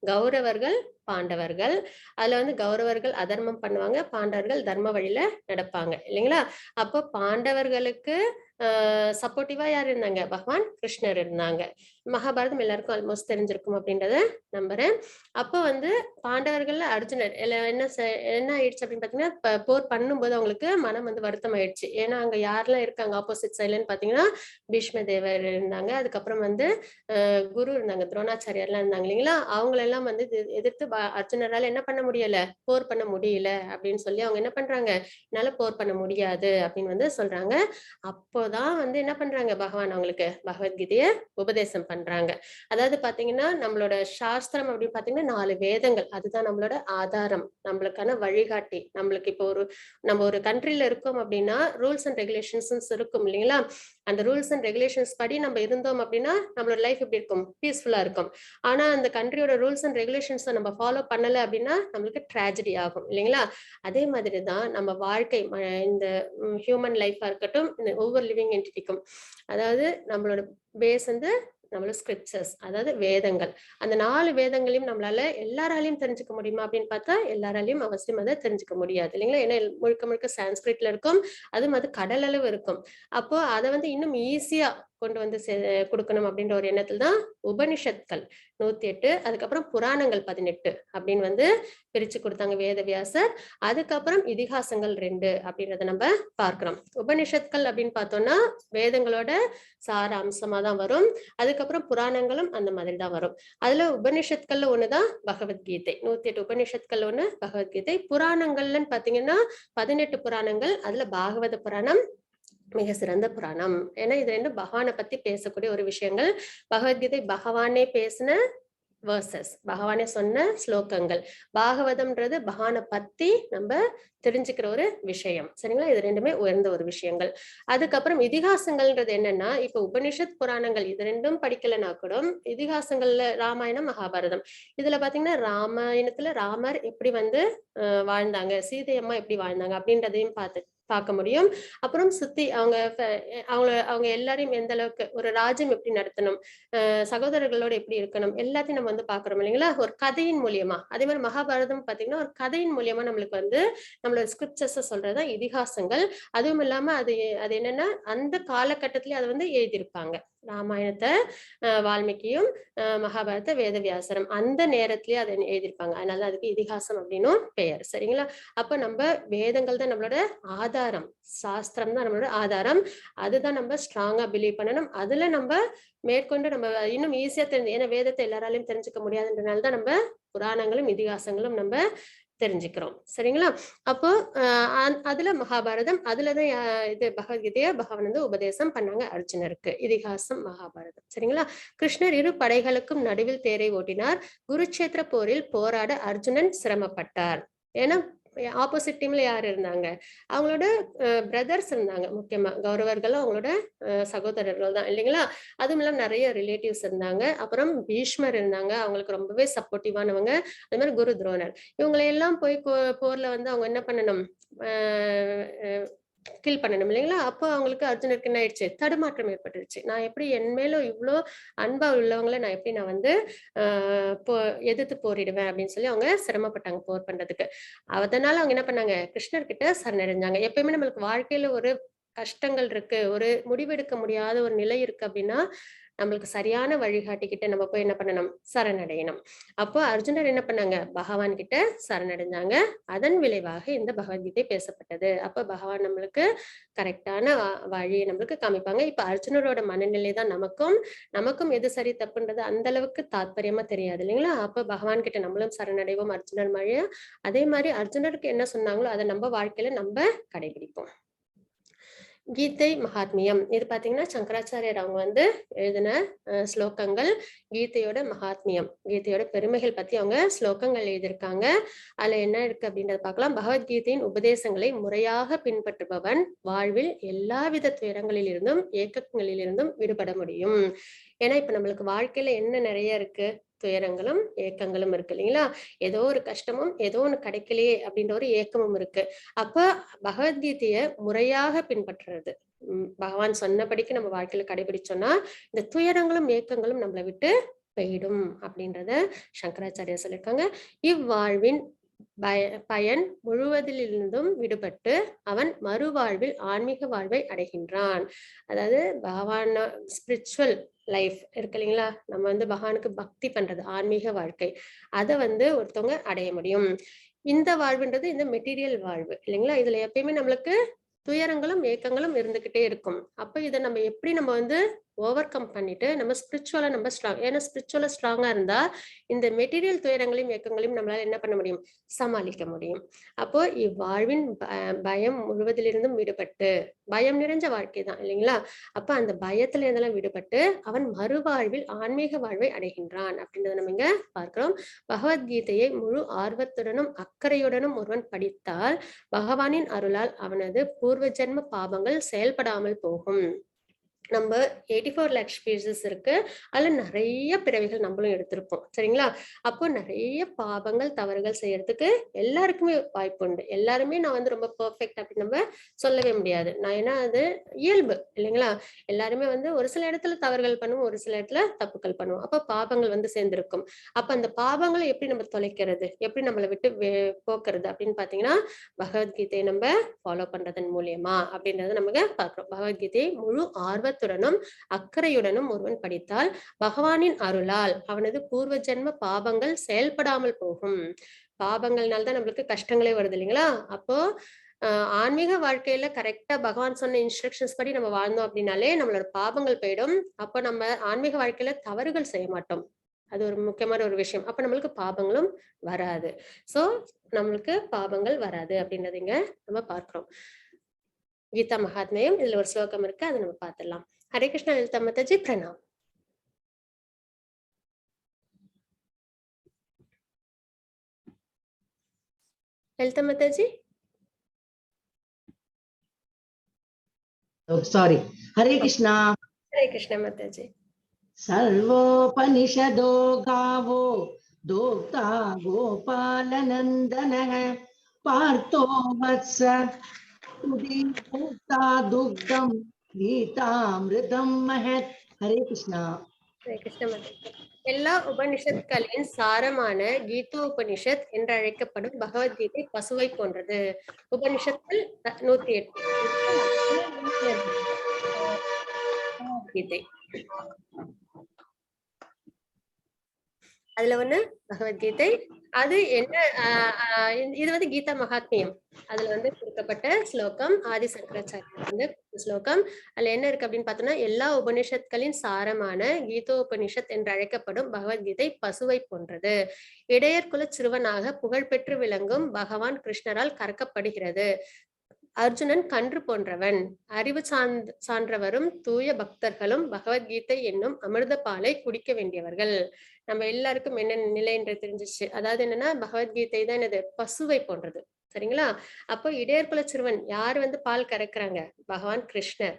A: கௌரவர்கள், பாண்டவர்கள். அதுல வந்து கௌரவர்கள் அதர்மம் பண்ணுவாங்க. பாண்டவர்கள் தர்ம வழியில நடப்பாங்க. இல்லைங்களா? அப்போ பாண்டவர்களுக்கு சப்போர்ட்டிவா யார் இருந்தாங்க? பகவான் கிருஷ்ணர் இருந்தாங்க. மகாபாரதம் எல்லாருக்கும் ஆல்மோஸ்ட் தெரிஞ்சிருக்கும் அப்படின்றத நம்புறேன். அப்போ வந்து பாண்டவர்கள்ல அர்ஜுனர் என்ன ஆயிடுச்சு அப்படின்னு பார்த்தீங்கன்னா, போர் பண்ணும்போது அவங்களுக்கு மனம் வந்து வருத்தம் ஆயிடுச்சு. ஏன்னா அங்க யாரெல்லாம் இருக்காங்க ஆப்போசிட் சைட்லன்னு பார்த்தீங்கன்னா, பீஷ்ம தேவர் இருந்தாங்க. அதுக்கப்புறம் வந்து குரு இருந்தாங்க. துரோணாச்சாரியார்லாம் இருந்தாங்க இல்லைங்களா? அவங்களெல்லாம் வந்து எதிர்த்து அர்ஜுனரால என்ன பண்ண முடியல? போர் பண்ண முடியல அப்படின்னு சொல்லி அவங்க என்ன பண்றாங்க? என்னால போர் பண்ண முடியாது அப்படின்னு வந்து சொல்றாங்க. அப்போதான் வந்து என்ன பண்றாங்க பகவான் அவங்களுக்கு பகவத்கீதைய உபதேசம் பண்றாங்க. அதாவது பாத்தீங்கன்னா, நம்மளோட சாஸ்திரம் அப்படின்னு பாத்தீங்கன்னா 4 வேதங்கள். அதுதான் நம்மளோட ஆதாரம். நம்மளுக்கான வழிகாட்டி. நம்மளுக்கு இப்போ நம்ம ஒரு கண்ட்ரில இருக்கோம் அப்படின்னா, ரூல்ஸ் அண்ட் ரெகுலேஷன்ஸ் இருக்கும் இல்லைங்களா? அந்த ரூல்ஸ் அண்ட் ரெகுலேஷன்ஸ் படி நம்ம இருந்தோம் அப்படின்னா, நம்மளோட லைஃப் எப்படி இருக்கும்? பீஸ்ஃபுல்லா இருக்கும். ஆனா, அந்த கண்ட்ரியோட ரூல்ஸ் அண்ட் ரெகுலேஷன்ஸ நம்ம ஃபாலோ பண்ணல அப்படின்னா, நம்மளுக்கு ட்ராஜடி ஆகும் இல்லைங்களா? அதே மாதிரி தான் நம்ம வாழ்க்கை இந்த ஹியூமன் லைஃபா இருக்கட்டும், இந்த ஒவ்வொரு லிவிங் என்டிட்டிக்கும். அதாவது நம்மளோட பேஸ் வந்து நம்மளோட ஸ்கிரிப்சர்ஸ் அதாவது வேதங்கள். அந்த 4 வேதங்களையும் நம்மளால எல்லாராலையும் தெரிஞ்சுக்க முடியுமா அப்படின்னு பார்த்தா, எல்லாராலையும் அவசியம் அத தெரிஞ்சுக்க முடியாது இல்லைங்களா? ஏன்னா முழுக்க முழுக்க சான்ஸ்கிரிட்ல இருக்கும். அதுவும் அது கடல் அளவு இருக்கும். அப்போ அத வந்து இன்னும் ஈஸியா கொண்டு வந்து குடுக்கணும் அப்படின்ற ஒரு எண்ணத்துல தான் உபனிஷத்கள் 108 அதுக்கப்புறம் புராணங்கள் 18 அப்படின்னு வந்து பிரிச்சு குடுத்தாங்க வேதவியாசர். அதுக்கப்புறம் இதிகாசங்கள் 2 அப்படின்றத நம்ம பார்க்கிறோம். உபனிஷத்கள் அப்படின்னு பார்த்தோம்னா, வேதங்களோட சார அம்சமா தான் வரும். அதுக்கப்புறம் புராணங்களும் அந்த மாதிரி தான் வரும். அதுல உபனிஷத்கள்ல ஒண்ணுதான் பகவத்கீதை. 108 உபனிஷத்கள் ஒண்ணு பகவத்கீதை. புராணங்கள்லன்னு பாத்தீங்கன்னா 18 புராணங்கள். அதுல பாகவத புராணம் மிக சிறந்த புராணம். ஏன்னா இது 2 பகவானை பத்தி பேசக்கூடிய ஒரு விஷயங்கள். பகவத்கீதை பகவானே பேசின வேர்சஸ் பகவானே சொன்ன ஸ்லோகங்கள். பாகவதம்ன்றது பகவானை பத்தி நம்ம தெரிஞ்சுக்கிற ஒரு விஷயம். சரிங்களா? இது 2மே உயர்ந்த ஒரு விஷயங்கள். அதுக்கப்புறம் இதிகாசங்கள்ன்றது என்னன்னா, இப்ப உபனிஷத் புராணங்கள் இது 2ம் படிக்கலைன்னா கூட, இதிகாசங்கள்ல ராமாயணம், மகாபாரதம். இதுல பாத்தீங்கன்னா, ராமாயணத்துல ராமர் எப்படி வந்து வாழ்ந்தாங்க, சீதை அம்மா எப்படி வாழ்ந்தாங்க அப்படின்றதையும் பார்க்க முடியும். அப்புறம் சுத்தி அவங்க எல்லாரையும் எந்த அளவுக்கு ஒரு ராஜ்யம் எப்படி நடத்தணும், சகோதரர்களோட எப்படி இருக்கணும், எல்லாத்தையும் நம்ம வந்து பாக்குறோம் இல்லைங்களா? ஒரு கதையின் மூலியமா. அதே மாதிரி மகாபாரதம் பாத்தீங்கன்னா, ஒரு கதையின் மூலியமா நம்மளுக்கு வந்து நம்மளோட ஸ்கிரிப்சர்ஸ் சொல்றதுதான் இதிகாசங்கள். அதுவும் இல்லாம அது அது என்னன்னா, அந்த காலகட்டத்திலேயே அதை வந்து எழுதியிருப்பாங்க. ராமாயணத்தை வால்மீகியும், மகாபாரத வேதவியாசரும் அந்த நேரத்திலேயே அதை எழுதியிருப்பாங்க. அதனால அதுக்கு இதிகாசம் அப்படின்னும் பெயர். சரிங்களா? அப்ப நம்ம வேதங்கள் தான் நம்மளோட ஆதாரம். சாஸ்திரம் தான் நம்மளோட ஆதாரம். அதுதான் நம்ம ஸ்ட்ராங்கா பிலீவ் பண்ணணும். அதுல நம்ம மேற்கொண்டு நம்ம இன்னும் ஈஸியா ஏன்னா வேதத்தை எல்லாராலையும் தெரிஞ்சுக்க முடியாதுன்றனால தான் நம்ம புராணங்களும் இதிகாசங்களும் நம்ம தெரிஞ்சுக்கிறோம். சரிங்களா? அப்போ அதுல மகாபாரதம் அதுலதான் இது பகவத்கீதைய பகவான் வந்து உபதேசம் பண்ணாங்க அர்ஜுனருக்கு. இதிகாசம் மகாபாரதம். சரிங்களா? கிருஷ்ணர் இரு படைகளுக்கும் நடுவில் தேரை ஓட்டினார். குருட்சேத்திர போரில் போராட அர்ஜுனன் சிரமப்பட்டார். ஏன்னா ஆப்போசிட் டீம்ல யார் இருந்தாங்க? அவங்களோட பிரதர்ஸ் இருந்தாங்க. முக்கியமா கௌரவர்களும் அவங்களோட சகோதரர்கள் தான் இல்லைங்களா? அதுவும் இல்லாம நிறைய ரிலேட்டிவ்ஸ் இருந்தாங்க. அப்புறம் பீஷ்மர் இருந்தாங்க. அவங்களுக்கு ரொம்பவே சப்போர்ட்டிவானவங்க. அது மாதிரி குரு துரோணர். இவங்களை எல்லாம் போய் போர்ல வந்து அவங்க என்ன பண்ணணும்? கில் பண்ணணும் இல்லைங்களா? அப்போ அவங்களுக்கு அர்ஜுனருக்கு என்ன ஆயிடுச்சு? தடுமாற்றம் ஏற்பட்டுருச்சு. நான் எப்படி என் மேல இவ்ளோ அன்பா உள்ளவங்கள நான் எப்படி நான் வந்து எதிர்த்து போரிடுவேன் அப்படின்னு சொல்லி அவங்க சிரமப்பட்டாங்க போர் பண்றதுக்கு. அதனால அவங்க என்ன பண்ணாங்க? கிருஷ்ணர் கிட்ட சரணடைஞ்சாங்க. எப்பயுமே நம்மளுக்கு வாழ்க்கையில ஒரு கஷ்டங்கள் இருக்கு, ஒரு முடிவெடுக்க முடியாத ஒரு நிலை இருக்கு அப்படின்னா, நம்மளுக்கு சரியான வழிகாட்டி கிட்ட நம்ம போய் என்ன பண்ணணும்? சரணடையணும். அப்போ அர்ஜுனர் என்ன பண்ணாங்க? பகவான் கிட்ட சரணடைஞ்சாங்க. அதன் விளைவாக இந்த பகவத்கீதை பேசப்பட்டது. அப்ப பகவான் நம்மளுக்கு கரெக்டான வழியை நம்மளுக்கு காமிப்பாங்க. இப்ப அர்ஜுனரோட மனநிலை தான் நமக்கும் எது சரி தப்புன்றது அந்த அளவுக்கு தாத்பரியமா தெரியாது இல்லைங்களா? அப்ப பகவான் கிட்ட நம்மளும் சரணடைவோம் அர்ஜுனர் மாதிரியா. அதே மாதிரி அர்ஜுனருக்கு என்ன சொன்னாங்களோ அதை நம்ம வாழ்க்கையில நம்ம கடைபிடிப்போம். கீதை மகாத்மியம் இது பாத்தீங்கன்னா சங்கராச்சாரியர் அவங்க வந்து எழுதின ஸ்லோகங்கள். கீதையோட மகாத்மியம், கீதையோட பெருமைகள் பத்தி அவங்க ஸ்லோகங்கள் எழுதியிருக்காங்க. அதுல என்ன இருக்கு அப்படின்றத பார்க்கலாம். பகவத்கீதையின் உபதேசங்களை முறையாக பின்பற்றுபவன் வாழ்வில் எல்லாவித துயரங்களில் இருந்தும் ஏக்கங்களில் இருந்தும் விடுபட முடியும். ஏன்னா இப்ப நம்மளுக்கு வாழ்க்கையில என்ன நிறைய இருக்கு, துயரங்களும் ஏக்கங்களும் இருக்கு இல்லைங்களா? ஏதோ ஒரு கஷ்டமும் ஏதோ ஒண்ணு கிடைக்கலையே அப்படின்ற ஒரு ஏக்கமும் இருக்கு. அப்ப பகவத்கீதைய முறையாக பின்பற்றுறது, பகவான் சொன்னபடிக்கு நம்ம வாழ்க்கையில கடைபிடிச்சோம்னா இந்த துயரங்களும் ஏக்கங்களும் நம்மளை விட்டு போயிடும் அப்படின்றத சங்கராச்சாரியர் சொல்லியிருக்காங்க. இவ்வாழ்வின் பயன் முழுவதிலிருந்தும் விடுபட்டு அவன் மறுவாழ்வில் ஆன்மீக வாழ்வை அடைகின்றான். அதாவது பகவான் ஸ்பிரிச்சுவல் லைஃப் இருக்கு இல்லைங்களா, நம்ம வந்து பகவானுக்கு பக்தி பண்றது ஆன்மீக வாழ்க்கை, அதை வந்து ஒருத்தவங்க அடைய முடியும். இந்த வாழ்வுன்றது இந்த மெட்டீரியல் வாழ்வு இல்லைங்களா, இதுல எப்பயுமே நம்மளுக்கு துயரங்களும் ஏக்கங்களும் இருந்துகிட்டே இருக்கும். அப்ப இதை நம்ம எப்படி நம்ம வந்து ஓவர் கம் பண்ணிட்டு நம்ம ஸ்பிரிச்சுவலா நம்ம ஸ்ட்ராங், ஏன்னா ஸ்பிரிச்சுவலா ஸ்ட்ராங்கா இருந்தா இந்த மெட்டீரியல் துயரங்களையும் ஏக்கங்களையும் நம்மளால என்ன பண்ண முடியும், சமாளிக்க முடியும். அப்போ இவ்வாழ்வின் பயம் முழுவதிலிருந்தும் விடுபட்டு, பயம் நிறைஞ்ச வாழ்க்கை தான் இல்லைங்களா, அப்ப அந்த பயத்துல இருந்தெல்லாம் விடுபட்டு அவன் மறுவாழ்வில் ஆன்மீக வாழ்வை அடைகின்றான் அப்படின்றத நம்ம இங்க பார்க்கிறோம். பகவத்கீதையை முழு ஆர்வத்துடனும் அக்கறையுடனும் ஒருவன் படித்தால் பகவானின் அருளால் அவனது பூர்வ ஜென்ம பாவங்கள் செயல்படாமல் போகும். நம்ம 84 lakh ஸ்பீஷஸ் இருக்கு, அதுல நிறைய பிறவிகள் நம்மளும் எடுத்திருப்போம் சரிங்களா. அப்போ நிறைய பாவங்கள் தவறுகள் செய்யறதுக்கு எல்லாருக்குமே வாய்ப்பு உண்டு. எல்லாருமே நான் வந்து ரொம்ப பெர்ஃபெக்ட் அப்படின்னு நம்ம சொல்லவே முடியாது. நான் ஏன்னா அது இயல்பு இல்லைங்களா, எல்லாருமே வந்து ஒரு சில இடத்துல தவறுகள் பண்ணுவோம், ஒரு சில இடத்துல தப்புகள் பண்ணுவோம். அப்ப பாவங்கள் வந்து சேர்ந்திருக்கும். அப்ப அந்த பாவங்களை எப்படி நம்ம தொலைக்கிறது, எப்படி நம்மளை விட்டு போக்குறது அப்படின்னு பாத்தீங்கன்னா பகவத்கீதையை நம்ம ஃபாலோ பண்றதன் மூலியமா அப்படின்றத நமக்கு பார்க்கிறோம். பகவத்கீதையை முழு ஆர்வத்துடனும் அக்கறையுடனும் ஒருவன் படித்தால் பகவானின் அருளால் அவனது பூர்வ ஜென்ம பாவங்கள் செயல்படாமல் போகும். பாவங்கள்னால தான் நம்மளுக்கு கஷ்டங்களே வருது இல்லைங்களா. அப்போ ஆன்மீக வாழ்க்கையில கரெக்டா பகவான் சொன்ன இன்ஸ்ட்ரக்ஷன்ஸ் படி நம்ம வாழ்ந்தோம் அப்படின்னாலே நம்மளோட பாவங்கள் போயிடும். அப்ப நம்ம ஆன்மீக வாழ்க்கையில தவறுகள் செய்ய மாட்டோம். அது ஒரு முக்கியமான ஒரு விஷயம். அப்ப நம்மளுக்கு பாவங்களும் வராது. சோ நம்மளுக்கு பாவங்கள் வராது அப்படின்றத இங்க நம்ம பார்க்கிறோம். கீதா மகாத்மியம் இதுல ஒரு ஸ்லோகம் இருக்கு, அதை நம்ம பார்த்துடலாம். Hare Krishna Lalitha Mataji, Pranam. Lalitha Mataji.
B: Sorry. Hare Krishna.
A: हरे कृष्ण माता जी।
B: सर्वोपनिषदो गावो दोक्ता गोपालनन्दनः पार्थो वत्स उदीभूता दुग्धं गीतामृतं महत्. हरे कृष्णा.
A: हरे कृष्ण माता जी। எல்லா உபனிஷத்களின் சாரமான கீதா உபனிஷத் என்று அழைக்கப்படும் பகவத்கீதை பசுவை போன்றது. உபனிஷத்தில் 108 கீதை. அதுல ஒண்ணு பகவத்கீதை. அது என்ன, இது வந்து கீதா மகாத்மியம். அதுல வந்து கொடுக்கப்பட்ட ஸ்லோகம், ஆதி சங்கராச்சாரியர் வந்து ஸ்லோகம். அதுல என்ன இருக்கு அப்படின்னு பார்த்தோம்னா, எல்லா உபனிஷத்களின் சாரமான கீதா உபனிஷத் என்று அழைக்கப்படும் பகவத்கீதை பசுவை போன்றது. இடையர்குல சிறுவனாக புகழ்பெற்று விளங்கும் பகவான் கிருஷ்ணரால் கறக்கப்படுகிறது. அர்ஜுனன் கன்று போன்றவன். அறிவு சான்றவரும் தூய பக்தர்களும் பகவத்கீதை என்னும் அமிர்த பாலை குடிக்க வேண்டியவர்கள். நம்ம எல்லாருக்கும் என்ன நிலை என்று தெரிஞ்சிச்சு. அதாவது என்னன்னா, பகவத்கீதை தான் என்னது, பசுவை போன்றது சரிங்களா. அப்போ இடையர்குல சிறுவன் யாரு வந்து பால் கறக்குறாங்க, பகவான் கிருஷ்ணர்.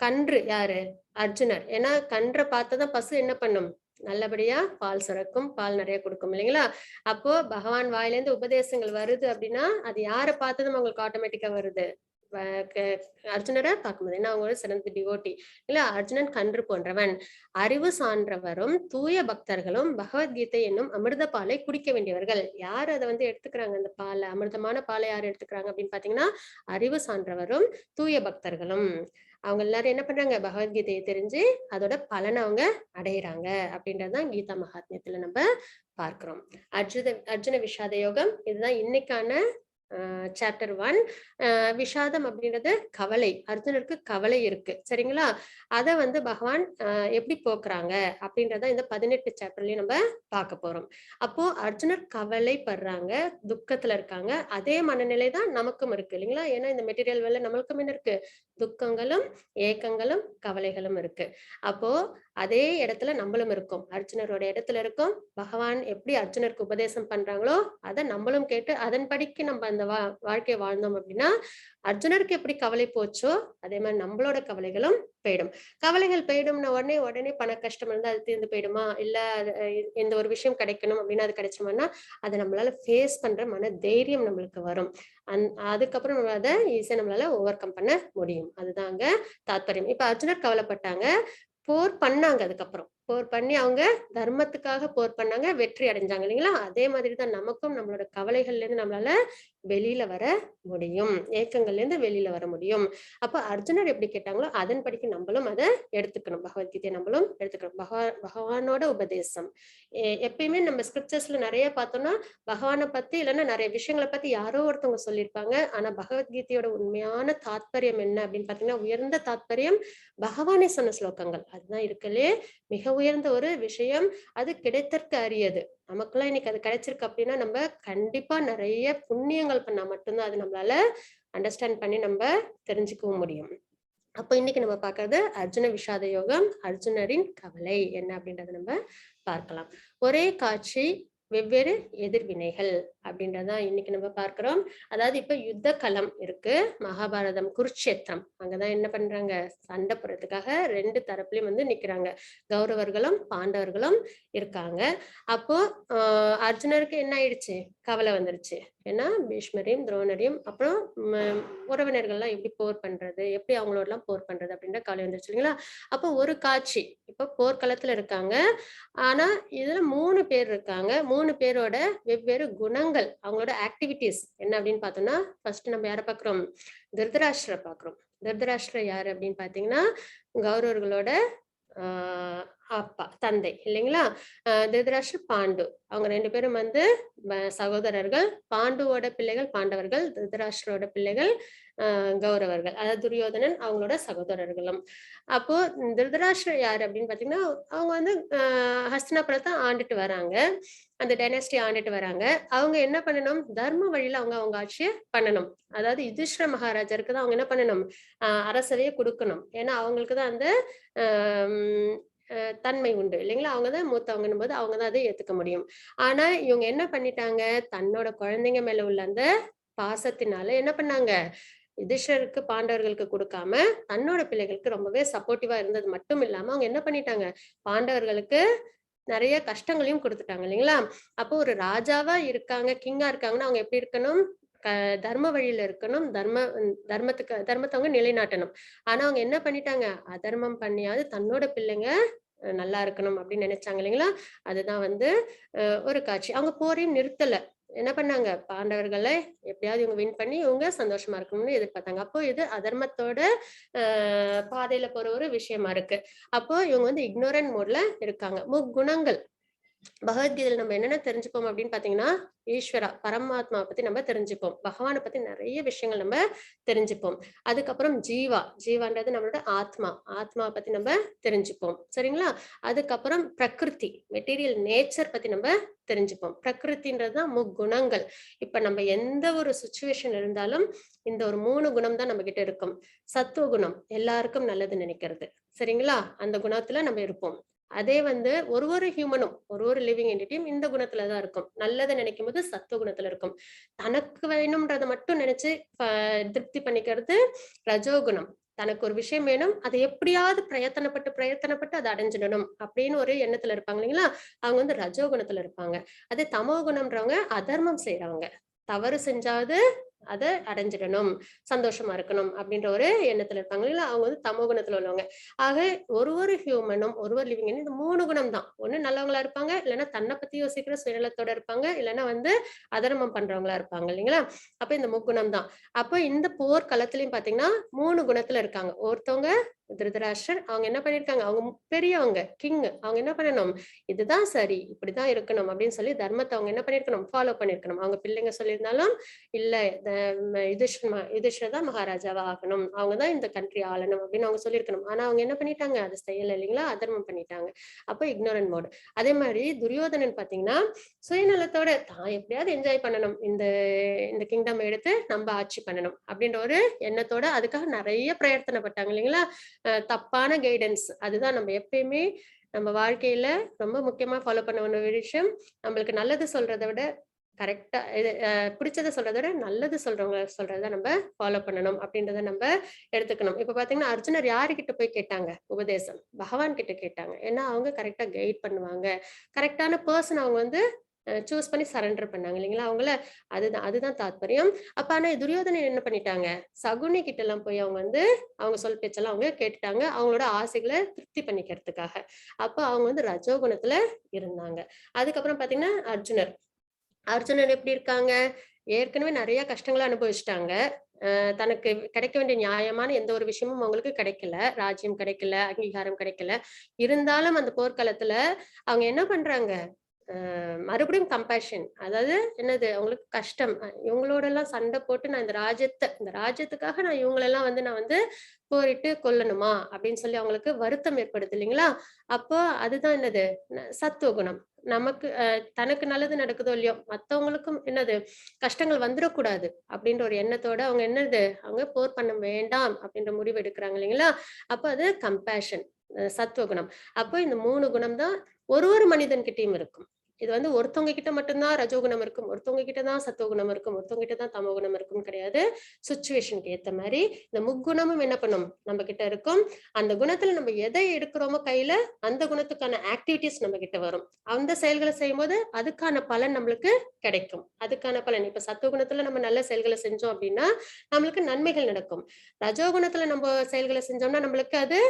A: கன்று யாரு, அர்ஜுனர். ஏன்னா கன்றை பார்த்ததான் பசு என்ன பண்ணும், நல்லபடியா பால் சுரக்கும், பால் நிறைய கொடுக்கும் இல்லைங்களா. அப்போ பகவான் வாயிலேருந்து உபதேசங்கள் வருது அப்படின்னா அது யாரை பார்த்ததும் அவங்களுக்கு ஆட்டோமேட்டிக்கா வருது, அர்ஜுனரை பார்க்கும்போது. ஏன்னா அவங்க ஒரு சிறந்த டிவோட்டி இல்ல. அர்ஜுனன் கன்று போன்றவன். அறிவு சான்றவரும் தூய பக்தர்களும் பகவத்கீதை என்னும் அமிர்த பாலை குடிக்க வேண்டியவர்கள். யார் அதை வந்து எடுத்துக்கிறாங்க, அந்த பாலை, அமிர்தமான பாலை யார் எடுத்துக்கிறாங்க அப்படின்னு பாத்தீங்கன்னா அறிவு சான்றவரும் தூய பக்தர்களும். அவங்க எல்லாரும் என்ன பண்றாங்க, பகவத்கீதையை தெரிஞ்சு அதோட பலனை அவங்க அடையிறாங்க அப்படின்றதுதான் கீதா மகாத்மியத்துல நம்ம பார்க்கிறோம். அர்ஜுன விஷாத யோகம், இதுதான் இன்னைக்கான சாப்டர் 1. விஷாதம் அப்படின்றது கவலை, அர்ஜுனருக்கு கவலை இருக்கு சரிங்களா. அத வந்து பகவான் எப்படி போக்குறாங்க அப்படின்றத இந்த 18 சாப்டர்லயும் நம்ம பார்க்க போறோம். அப்போ அர்ஜுனர் கவலைப்படுறாங்க, துக்கத்துல இருக்காங்க. அதே மனநிலை தான் நமக்கும் இருக்கு இல்லைங்களா. ஏன்னா இந்த மெட்டீரியல் வேலை நம்மளுக்கும் என்ன இருக்கு, துக்கங்களும், ஏக்கங்களும், கவலைகளும் இருக்கு. அப்போ அதே இடத்துல நம்மளும் இருக்கோம். அர்ஜுனரோட இடத்துல இருக்கோம். பகவான் எப்படி அர்ஜுனருக்கு உபதேசம் பண்றாங்களோ அத நம்மளும் கேட்டு அதன்படிக்கு நம்ம அந்த வாழ்க்கைய வாழ்ந்தோம் அப்படின்னா, அர்ஜுனருக்கு எப்படி கவலை போச்சோ அதே மாதிரி நம்மளோட கவலைகளும் போயிடும். கவலைகள் போயிடும்ன உடனே உடனே பண கஷ்டம் இருந்தா அது தீர்ந்து போயிடுமா? இல்ல எந்த ஒரு விஷயம் கிடைக்கணும் அப்படின்னா அது கிடைச்சிருமான்னா, அதை நம்மளால ஃபேஸ் பண்ற மன தைரியம் நம்மளுக்கு வரும். அதுக்கப்புறம் நம்ம அதை ஈஸியா நம்மளால ஓவர் கம் பண்ண முடியும். அதுதாங்க தாத்பரியம். இப்ப அர்ஜுனர் கவலைப்பட்டாங்க. போர் பண்ணாங்க. அதுக்கப்புறம் போர் பண்ணி அவங்க தர்மத்துக்காக போர் பண்ணாங்க, வெற்றி அடைஞ்சாங்க இல்லைங்களா? அதே மாதிரிதான் நமக்கும் நம்மளோட கவலைகள்ல இருந்து நம்மளால வெளியில வர முடியும். ஏக்கங்கள்ல இருந்து வெளியில வர முடியும். அப்ப அர்ஜுனர் எப்படி கேட்டாங்களோ அதன்படிக்கு நம்மளும் அதை எடுத்துக்கணும். பகவத்கீதையை நம்மளும் எடுத்துக்கணும். பகவானோட உபதேசம். எப்பயுமே நம்ம ஸ்கிரிப்சர்ஸ்ல நிறைய பார்த்தோம்னா பகவானை பத்தி இல்லைன்னா நிறைய விஷயங்களை பத்தி யாரோ ஒருத்தவங்க சொல்லியிருப்பாங்க. ஆனா பகவத்கீதையோட உண்மையான தாத்பரியம் என்ன அப்படின்னு பாத்தீங்கன்னா, உயர்ந்த தாத்பரியம் பகவானே சொன்ன ஸ்லோகங்கள். அதுதான் இருக்கலே மிக உயர்ந்த ஒரு விஷயம். அது கிடைத்தற்கு அரியது. நமக்கெல்லாம் இன்னைக்கு அது கிடைச்சிருக்கு அப்படின்னா நம்ம கண்டிப்பா நிறைய புண்ணியங்கள் பண்ணா மட்டும்தான் அது நம்மளால அண்டர்ஸ்டாண்ட் பண்ணி நம்ம தெரிஞ்சுக்கவும் முடியும். அப்ப இன்னைக்கு நம்ம பார்க்கறது அர்ஜுன விஷாத யோகம், அர்ஜுனரின் கவலை என்ன அப்படின்றத நம்ம பார்க்கலாம். ஒரே காட்சி வெவ்வேறு எதிர்வினைகள் அப்படின்றதான் இன்னைக்கு நம்ம பார்க்கிறோம். அதாவது இப்ப யுத்த களம் இருக்கு. மகாபாரதம் குருட்சேத்திரம். அங்கதான் என்ன பண்றாங்க? சண்டை போடுறதுக்காக 2 தரப்புலயும் வந்து நிக்கிறாங்க. கௌரவர்களும் பாண்டவர்களும் இருக்காங்க. அப்போ அர்ஜுனருக்கு என்ன ஆயிடுச்சு? கவலை வந்துருச்சு. ஏன்னா பீஷ்மரையும் துரோணரையும் அப்புறம் உறவினர்கள்லாம் எப்படி போர் பண்றது, எப்படி அவங்களோட எல்லாம் போர் பண்றது அப்படின்ற கவலை வந்துருச்சு இல்லைங்களா? அப்போ ஒரு காட்சி இப்ப போர்க்களத்துல இருக்காங்க. ஆனா இதுல 3 பேர் இருக்காங்க. 3 பேரோட வெவ்வேறு குணங்கள், அவங்களோட ஆக்டிவிட்டிஸ் என்ன அப்படின்னு பார்த்தோம்னா, ஃபர்ஸ்ட் நம்ம யாரை பார்க்கிறோம்? திருதராஷ்டிர பார்க்கிறோம். திருதராஷ்டிர யாரு அப்படின்னு பாத்தீங்கன்னா, கௌரவர்களோட அப்பா, தந்தை இல்லைங்களா? திருதராஷ்டிர பாண்டு அவங்க 2 பேரும் வந்து சகோதரர்கள். பாண்டுவோட பிள்ளைகள் பாண்டவர்கள், திருதராஷ்டிரோட பிள்ளைகள் கௌரவர்கள். அதாவது துரியோதனன் அவங்களோட சகோதரர்களும். அப்போ திருதராஷ்டிரர் யாரு அப்படின்னு பாத்தீங்கன்னா, அவங்க வந்து ஹஸ்தினாபுரத்தை ஆண்டுட்டு வராங்க. அந்த டைனஸ்டி ஆண்டுட்டு வராங்க. அவங்க என்ன பண்ணணும்? தர்ம வழியில அவங்க அவங்க ஆட்சியை பண்ணணும். அதாவது யுதிஷ்டிர மகாராஜருக்கு தான் அவங்க என்ன பண்ணணும்? அரசவையை கொடுக்கணும். ஏன்னா அவங்களுக்கு தான் அந்த தன்மை உண்டு இல்லைங்களா? அவங்கதான் மூத்தவங்கன்னும் போது அவங்கதான் அதை ஏத்துக்க முடியும். ஆனா இவங்க என்ன பண்ணிட்டாங்க? தன்னோட குழந்தைங்க மேல உள்ள அந்த பாசத்தினால என்ன பண்ணாங்க? யுதிஷ்டருக்கு பாண்டவர்களுக்கு கொடுக்காம தன்னோட பிள்ளைகளுக்கு ரொம்பவே சப்போர்ட்டிவா இருந்தது மட்டும் இல்லாம அவங்க என்ன பண்ணிட்டாங்க? பாண்டவர்களுக்கு நிறைய கஷ்டங்களையும் கொடுத்துட்டாங்க இல்லைங்களா? அப்போ ஒரு ராஜாவா இருக்காங்க, கிங்கா இருக்காங்கன்னா அவங்க எப்படி இருக்கணும்? தர்ம வழியில இருக்கணும். தர்மத்தை அவங்க நிலைநாட்டணும். ஆனா அவங்க என்ன பண்ணிட்டாங்க? அதர்மம் பண்ணியாவது தன்னோட பிள்ளைங்க நல்லா இருக்கணும் அப்படின்னு நினைச்சாங்க இல்லைங்களா? அதுதான் வந்து ஒரு காட்சி. அவங்க போரையும் நிறுத்தல. என்ன பண்ணாங்க? பாண்டவர்களை எப்படியாவது இவங்க வின் பண்ணி இவங்க சந்தோஷமா இருக்கணும்னு எதிர்பார்த்தாங்க. அப்போ இது அதர்மத்தோட பாதையில போற ஒரு விஷயமா இருக்கு. அப்போ இவங்க வந்து இக்னோரன்ட் மோட்ல இருக்காங்க. முக்குணங்கள் பகவத்கீதையில நம்ம என்னென்ன தெரிஞ்சுப்போம் அப்படின்னு பாத்தீங்கன்னா, ஈஸ்வரா பரமாத்மாவை பத்தி நம்ம தெரிஞ்சுப்போம். பகவானை பத்தி நிறைய விஷயங்கள் நம்ம தெரிஞ்சுப்போம். அதுக்கப்புறம் ஜீவான்றது நம்மளோட ஆத்மா. ஆத்மாவை பத்தி நம்ம தெரிஞ்சுப்போம். சரிங்களா? அதுக்கப்புறம் பிரகிருதி மெட்டீரியல் நேச்சர் பத்தி நம்ம தெரிஞ்சுப்போம். பிரகிருதின்றதுதான் முக்குணங்கள். இப்ப நம்ம எந்த ஒரு சுச்சுவேஷன் இருந்தாலும் இந்த ஒரு 3 குணம் தான் நம்ம கிட்ட இருக்கும். சத்துவ குணம் எல்லாருக்கும் நல்லது நினைக்கிறது. சரிங்களா? அந்த குணத்துல நம்ம இருப்போம். அதே வந்து ஒரு ஹியூமனும் ஒரு லிவிங் என்டிட்டியும் இந்த குணத்துலதான் இருக்கும். நல்லதை நினைக்கும் போது சத்துவ குணத்துல இருக்கும். தனக்கு வேணும்ன்றதை மட்டும் நினைச்சு திருப்தி பண்ணிக்கிறது ரஜோகுணம். தனக்கு ஒரு விஷயம் வேணும், அதை எப்படியாவது பிரயத்தனப்பட்டு அதை அடைஞ்சிடணும் அப்படின்னு ஒரு எண்ணத்துல இருப்பாங்க இல்லைங்களா? அவங்க வந்து ரஜோகுணத்துல இருப்பாங்க. அதே தமோ குணம்ன்றவங்க அதர்மம் செய்யறவங்க. தவறு செஞ்சாவது அதை அடைஞ்சிடணும், சந்தோஷமா இருக்கணும் அப்படின்ற ஒரு எண்ணத்துல இருப்பாங்க இல்லைங்களா? அவங்க வந்து தமோ குணத்துல உள்ளவங்க. ஆக ஒரு ஹியூமனும் ஒரு லிவிங் இந்த 3 குணம் தான். ஒண்ணு நல்லவங்களா இருப்பாங்க, இல்லைன்னா தன்னை பத்தி யோசிக்கிற சுயநலத்தோட இருப்பாங்க, இல்லைன்னா வந்து அதர்மம் பண்றவங்களா இருப்பாங்க இல்லைங்களா? அப்ப இந்த முக்குணம் தான். அப்ப இந்த போர் களத்திலயும் பாத்தீங்கன்னா 3 குணத்துல இருக்காங்க. ஒருத்தவங்க திருதராஷ்டிரர் அவங்க என்ன பண்ணிருக்காங்க, அவங்க பெரியவங்க கிங், அவங்க என்ன பண்ணணும், இதுதான் சரி, இப்படிதான் இருக்கணும் அப்படின்னு சொல்லி தர்மத்தை அவங்க என்ன பண்ணிருக்கணும், ஃபாலோ பண்ணிருக்கணும். அவங்க பிள்ளைங்க சொல்லியிருந்தாலும் இல்ல யுதிஷ்டர் தான் மகாராஜாவா ஆகணும், அவங்கதான் இந்த கண்ட்ரி ஆளணும் அப்படின்னு அவங்க சொல்லியிருக்கணும். ஆனா அவங்க என்ன பண்ணிட்டாங்க, அதை செய்யல இல்லைங்களா, அதர்மம் பண்ணிட்டாங்க. அப்போ இக்னோரன்ட் மோட். அதே மாதிரி துரியோதனன் பாத்தீங்கன்னா சுயநலத்தோட தான் எப்படியாவது என்ஜாய் பண்ணணும், இந்த இந்த கிங்டம் எடுத்து நம்ம ஆட்சி பண்ணணும் அப்படின்ற ஒரு எண்ணத்தோட அதுக்காக நிறைய பிரயத்தனப்பட்டாங்க இல்லைங்களா. தப்பான கைடன்ஸ் அதுதான் நம்ம எப்பயுமே நம்ம வாழ்க்கையில ரொம்ப முக்கியமா ஃபாலோ பண்ண ஒரு விஷயம். நம்மளுக்கு நல்லது சொல்றதை விட கரெக்டா இது பிடிச்சதை சொல்றதை விட நல்லது சொல்றவங்க சொல்றதை நம்ம ஃபாலோ பண்ணணும் அப்படின்றத நம்ம எடுத்துக்கணும். இப்ப பாத்தீங்கன்னா அர்ஜுனர் யாருகிட்ட போய் கேட்டாங்க உபதேசம், பகவான் கிட்ட கேட்டாங்க. ஏன்னா அவங்க கரெக்டா கைட் பண்ணுவாங்க, கரெக்டான பர்சன் அவங்க வந்து சூஸ் பண்ணி சரண்டர் பண்ணாங்க இல்லைங்களா அவங்கள. அதுதான் தாத்பரியம். அப்ப ஆனா துரியோதனன் என்ன பண்ணிட்டாங்க, சகுனி கிட்ட எல்லாம் போய் அவங்க வந்து அவங்க சொல் பேச்செல்லாம் அவங்க கேட்டுட்டாங்க, அவங்களோட ஆசைகளை திருப்தி பண்ணிக்கிறதுக்காக. அப்ப அவங்க வந்து ரஜோகுணத்துல இருந்தாங்க. அதுக்கப்புறம் பாத்தீங்கன்னா அர்ஜுனர் எப்படி இருக்காங்க, ஏற்கனவே நிறைய கஷ்டங்களை அனுபவிச்சுட்டாங்க. தனக்கு கிடைக்க வேண்டிய நியாயமான எந்த ஒரு விஷயமும் அவங்களுக்கு கிடைக்கல, ராஜ்யம் கிடைக்கல, அங்கீகாரம் கிடைக்கல. இருந்தாலும் அந்த போர்க்களத்துல அவங்க என்ன பண்றாங்க, மறுபடியும் கம்பேஷன், அதாவது என்னது அவங்களுக்கு கஷ்டம், இவங்களோட எல்லாம் சண்டை போட்டு நான் இந்த ராஜ்யத்துக்காக நான் இவங்களெல்லாம் வந்து நான் வந்து போரிட்டு கொல்லணுமா அப்படின்னு சொல்லி அவங்களுக்கு வருத்தம் ஏற்படுது இல்லைங்களா. அப்போ அதுதான் என்னது சத்துவகுணம். நமக்கு தனக்கு நல்லது நடக்குதோ இல்லையோ மத்தவங்களுக்கும் என்னது கஷ்டங்கள் வந்துடக்கூடாது அப்படின்ற ஒரு எண்ணத்தோட அவங்க என்னது அவங்க போர் பண்ண வேண்டாம் அப்படின்ற முடிவு எடுக்கிறாங்க இல்லைங்களா. அப்போ அது கம்பேஷன், சத்துவகுணம். அப்போ இந்த 3 குணம் தான் ஒரு மனிதன் கிட்டயும் இருக்கும். இது வந்து ஒருத்தவங்க கிட்ட மட்டும்தான் ரஜோகுணம் இருக்கும், ஒருத்தவங்க கிட்டதான் சத்துவகுணம் இருக்கும், ஒருத்தவங்க கிட்டதான் தமோகுணம் இருக்கும் கிடையாது. சுச்சுவேஷனுக்கு ஏத்த மாதிரி இந்த முக்குணமும் என்ன பண்ணும் நம்ம கிட்ட இருக்கும். அந்த குணத்துல நம்ம எதை எடுக்கிறோமோ கையில அந்த குணத்துக்கான ஆக்டிவிட்டிஸ் நம்ம கிட்ட வரும். அந்த செயல்களை செய்யும் போது அதுக்கான பலன் நம்மளுக்கு கிடைக்கும். அதுக்கான பலன் இப்ப சத்துவகுணத்துல நம்ம நல்ல செயல்களை செஞ்சோம் அப்படின்னா நம்மளுக்கு நன்மைகள் நடக்கும். ரஜோகுணத்துல நம்ம செயல்களை செஞ்சோம்னா நம்மளுக்கு அது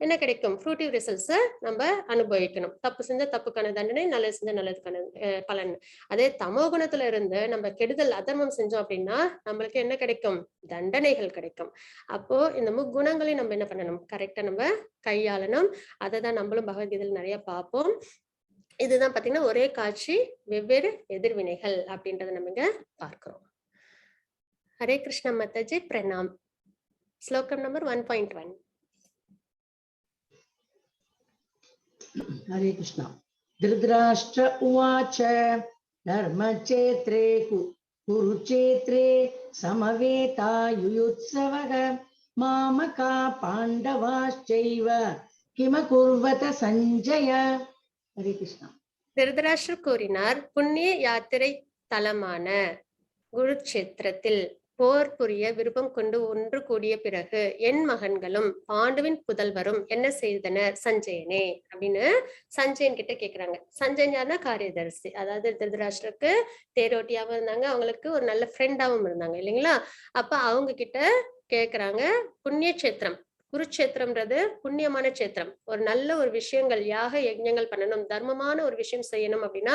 A: என்ன கிடைக்கும், ஃப்ரூட்டிவ் ரிசல்ட்ஸ் நம்ம அனுபவிக்கணும். தப்பு செஞ்ச தப்புக்கான தண்டனை, நல்லது செஞ்ச நல்லதுக்கான பலன். அதே தமோ குணத்துல இருந்து நம்ம கெடுதல் அதர்மம் செஞ்சோம் அப்படின்னா நம்மளுக்கு என்ன கிடைக்கும், தண்டனைகள் கிடைக்கும். அப்போ இந்த முக்குணங்களையும் நம்ம என்ன பண்ணணும், கரெக்டா நம்ம கையாளணும். அதை தான் நம்மளும் பகவத்கீதையில நிறைய பார்ப்போம். இதுதான் பாத்தீங்கன்னா ஒரே காட்சி வெவ்வேறு எதிர்வினைகள் அப்படின்றத நம்ம இங்க பார்க்கிறோம். ஹரே கிருஷ்ண மாதாஜி, பிரணாம். ஸ்லோகம் நம்பர் 1.1.
B: हरे कृष्णा। धृतराष्ट्र उवाच धर्मक्षेत्रे कुरुक्षेत्रे समवेतायुयुत्सवः मामका पाण्डवाश्चैव किमकुर्वत सञ्जय। हरे कृष्णा।
A: திருதராஷ்டிரர் கூறினார், புண்ணிய யாத்திரை தலமான குருட்சேத்திரத்தில் போர் புரிய விருப்பம் கொண்டு ஒன்று கூடிய பிறகு என் மகன்களும் பாண்டுவின் புதல்வரும் என்ன செய்தனர் சஞ்சயனே அப்படின்னு சஞ்சயன் கிட்ட கேக்குறாங்க. சஞ்சயன் யாருன்னா காரியதரிசி, அதாவது திருதராஷ்டிரருக்கு தேரோட்டியாவும் இருந்தாங்க, அவங்களுக்கு ஒரு நல்ல ஃப்ரெண்டாவும் இருந்தாங்க இல்லைங்களா. அப்ப அவங்க கிட்ட கேக்குறாங்க, புண்ணிய கஷேத்திரம் குருட்சேத்திரம்ன்றது புண்ணியமான கஷேத்திரம், ஒரு நல்ல ஒரு விஷயங்கள் யாக யஜ்ஞங்கள் பண்ணணும், தர்மமான ஒரு விஷயம் செய்யணும் அப்படின்னா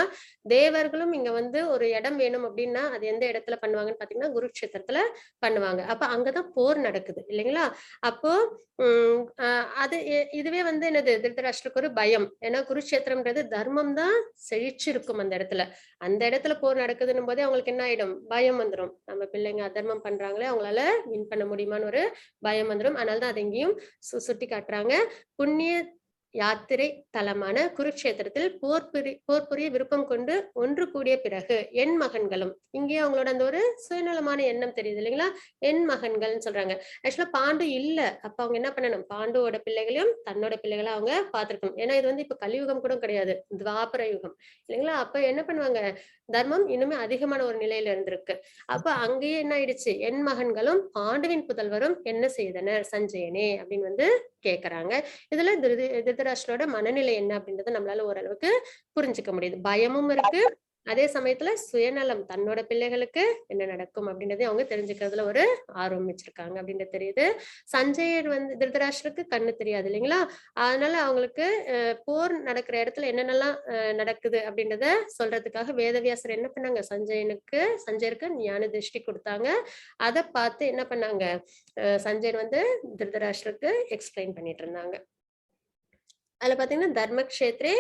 A: தேவர்களும் இங்க வந்து ஒரு இடம் வேணும் அப்படின்னா அது எந்த இடத்துல பண்ணுவாங்கன்னு பாத்தீங்கன்னா குருட்சேத்திரத்துல பண்ணுவாங்க. அப்ப அங்கதான் போர் நடக்குது இல்லைங்களா. அப்போ அது இதுவே வந்து என்னது திருதராஷ்டிரருக்கு ஒரு பயம். ஏன்னா குருட்சேத்திரம்ன்றது தர்மம் தான் செழிச்சிருக்கும் அந்த இடத்துல போர் நடக்குதுன்னும் போதே அவங்களுக்கு என்ன ஆயிடும், பயம் வந்துடும். நம்ம பிள்ளைங்க அதர்மம் பண்றாங்களே அவங்களால வின் பண்ண முடியுமான்னு ஒரு பயம் வந்துடும். அதனாலதான் அதை இங்கேயும் சுட்டி காட்டுறாங்க. புண்ணிய யாத்திரை தலமான குருட்சேத்திரத்தில் போர் புரிய விருப்பம் கொண்டு ஒன்று கூடிய பிறகு என் மகன்களும், இங்கே அவங்களோட அந்த ஒரு சுயநலமான எண்ணம் தெரியுது இல்லைங்களா, என் மகன்கள்னு சொல்றாங்க. ஆக்சுவலா பாண்டு இல்ல, அப்ப அவங்க என்ன பண்ணணும், பாண்டுவோட பிள்ளைகளையும் தன்னோட பிள்ளைகளை அவங்க பார்த்திருக்கணும். ஏன்னா இது வந்து இப்ப கலியுகம் கூட கிடையாது, துவாபர யுகம் இல்லைங்களா. அப்ப என்ன பண்ணுவாங்க, தர்மம் இன்னுமே அதிகமான ஒரு நிலையில இருந்திருக்கு. அப்ப அங்கேயே என்ன ஆயிடுச்சு, என் மகன்களும் பாண்டுவின் புதல்வரும் என்ன செய்தனர் சஞ்சயனே அப்படின்னு வந்து கேக்குறாங்க. இதுல திருதராஷ்டிரோட மனநிலை என்ன அப்படின்றத நம்மளால ஓரளவுக்கு புரிஞ்சுக்க முடியுது. பயமும் இருக்கு, அதே சமயத்துல சுயநலம் தன்னோட பிள்ளைகளுக்கு என்ன நடக்கும் அப்படின்றதை அவங்க தெரிஞ்சுக்கிறதுல ஒரு ஆர்வம் வச்சிருக்காங்க அப்படின்றது தெரியுது. சஞ்சயர் வந்து திருதராஷ்டிரருக்கு கண்ணு தெரியாது இல்லைங்களா, அதனால அவங்களுக்கு போர் நடக்கிற இடத்துல என்னென்னலாம் நடக்குது அப்படின்றத சொல்றதுக்காக வேதவியாசர் என்ன பண்ணாங்க, சஞ்சயருக்கு ஞான திருஷ்டி கொடுத்தாங்க. அதை பார்த்து என்ன பண்ணாங்க, சஞ்சயர் வந்து திருதராஷ்டிரருக்கு எக்ஸ்பிளைன் பண்ணிட்டு இருந்தாங்க. அதுல பாத்தீங்கன்னா தர்மக்ஷேத்ரே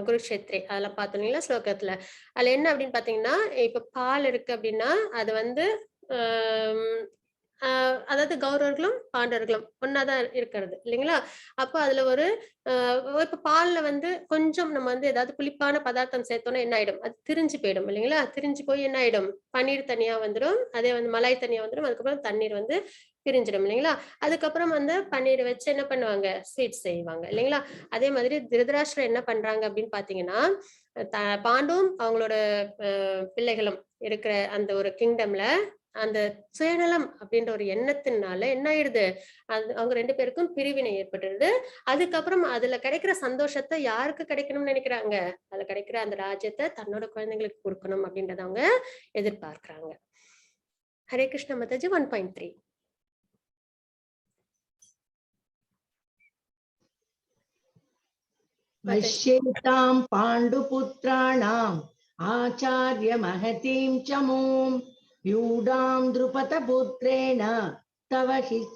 A: குருக்ஷேத்ரே அதெல்லாம் பார்த்தோம் இல்லைங்களா ஸ்லோகத்துல. அதுல என்ன அப்படின்னு பாத்தீங்கன்னா, இப்ப பால் இருக்கு அப்படின்னா அது வந்து அதாவது கௌரவர்களும் பாண்டவர்களும் ஒன்னாதான் இருக்கிறது இல்லைங்களா. அப்போ அதுல ஒரு இப்ப பால்ல வந்து கொஞ்சம் நம்ம வந்து ஏதாவது புளிப்பான பதார்த்தம் சேர்த்தோம்னா என்ன ஆயிடும், அது திரிஞ்சு போயிடும் இல்லைங்களா. திரிஞ்சு போய் என்ன ஆயிடும், பன்னீர் தனியா வந்துடும், அதே வந்து மலாய் தனியா வந்துடும், அதுக்கப்புறம் தண்ணீர் வந்து பிரிஞ்சிடும் இல்லைங்களா. அதுக்கப்புறம் அந்த பன்னீர் வச்சு என்ன பண்ணுவாங்க, ஸ்வீட் செய்வாங்க இல்லைங்களா. அதே மாதிரி திருதராஷ்டிரம் என்ன பண்றாங்க அப்படின்னு பாத்தீங்கன்னா, பாண்டுவும் அவங்களோட பிள்ளைகளும் இருக்கிற அந்த ஒரு கிங்டம்ல அந்த சுயநலம் அப்படின்ற ஒரு எண்ணத்தினால என்ன ஆயிடுது, அது அவங்க 2 பேருக்கும் பிரிவினை ஏற்பட்டுருது. அதுக்கப்புறம் அதுல கிடைக்கிற சந்தோஷத்தை யாருக்கு கிடைக்கணும்னு நினைக்கிறாங்க, அதுல கிடைக்கிற அந்த ராஜ்யத்தை தன்னோட குழந்தைங்களுக்கு கொடுக்கணும் அப்படின்றத அவங்க எதிர்பார்க்கிறாங்க. ஹரே கிருஷ்ண மாதாஜி 1.3.
B: पश्येतां पाण्डुपुत्राणाम् आचार्य महतीं च मूं यूडां द्रुपदपुत्रेण तव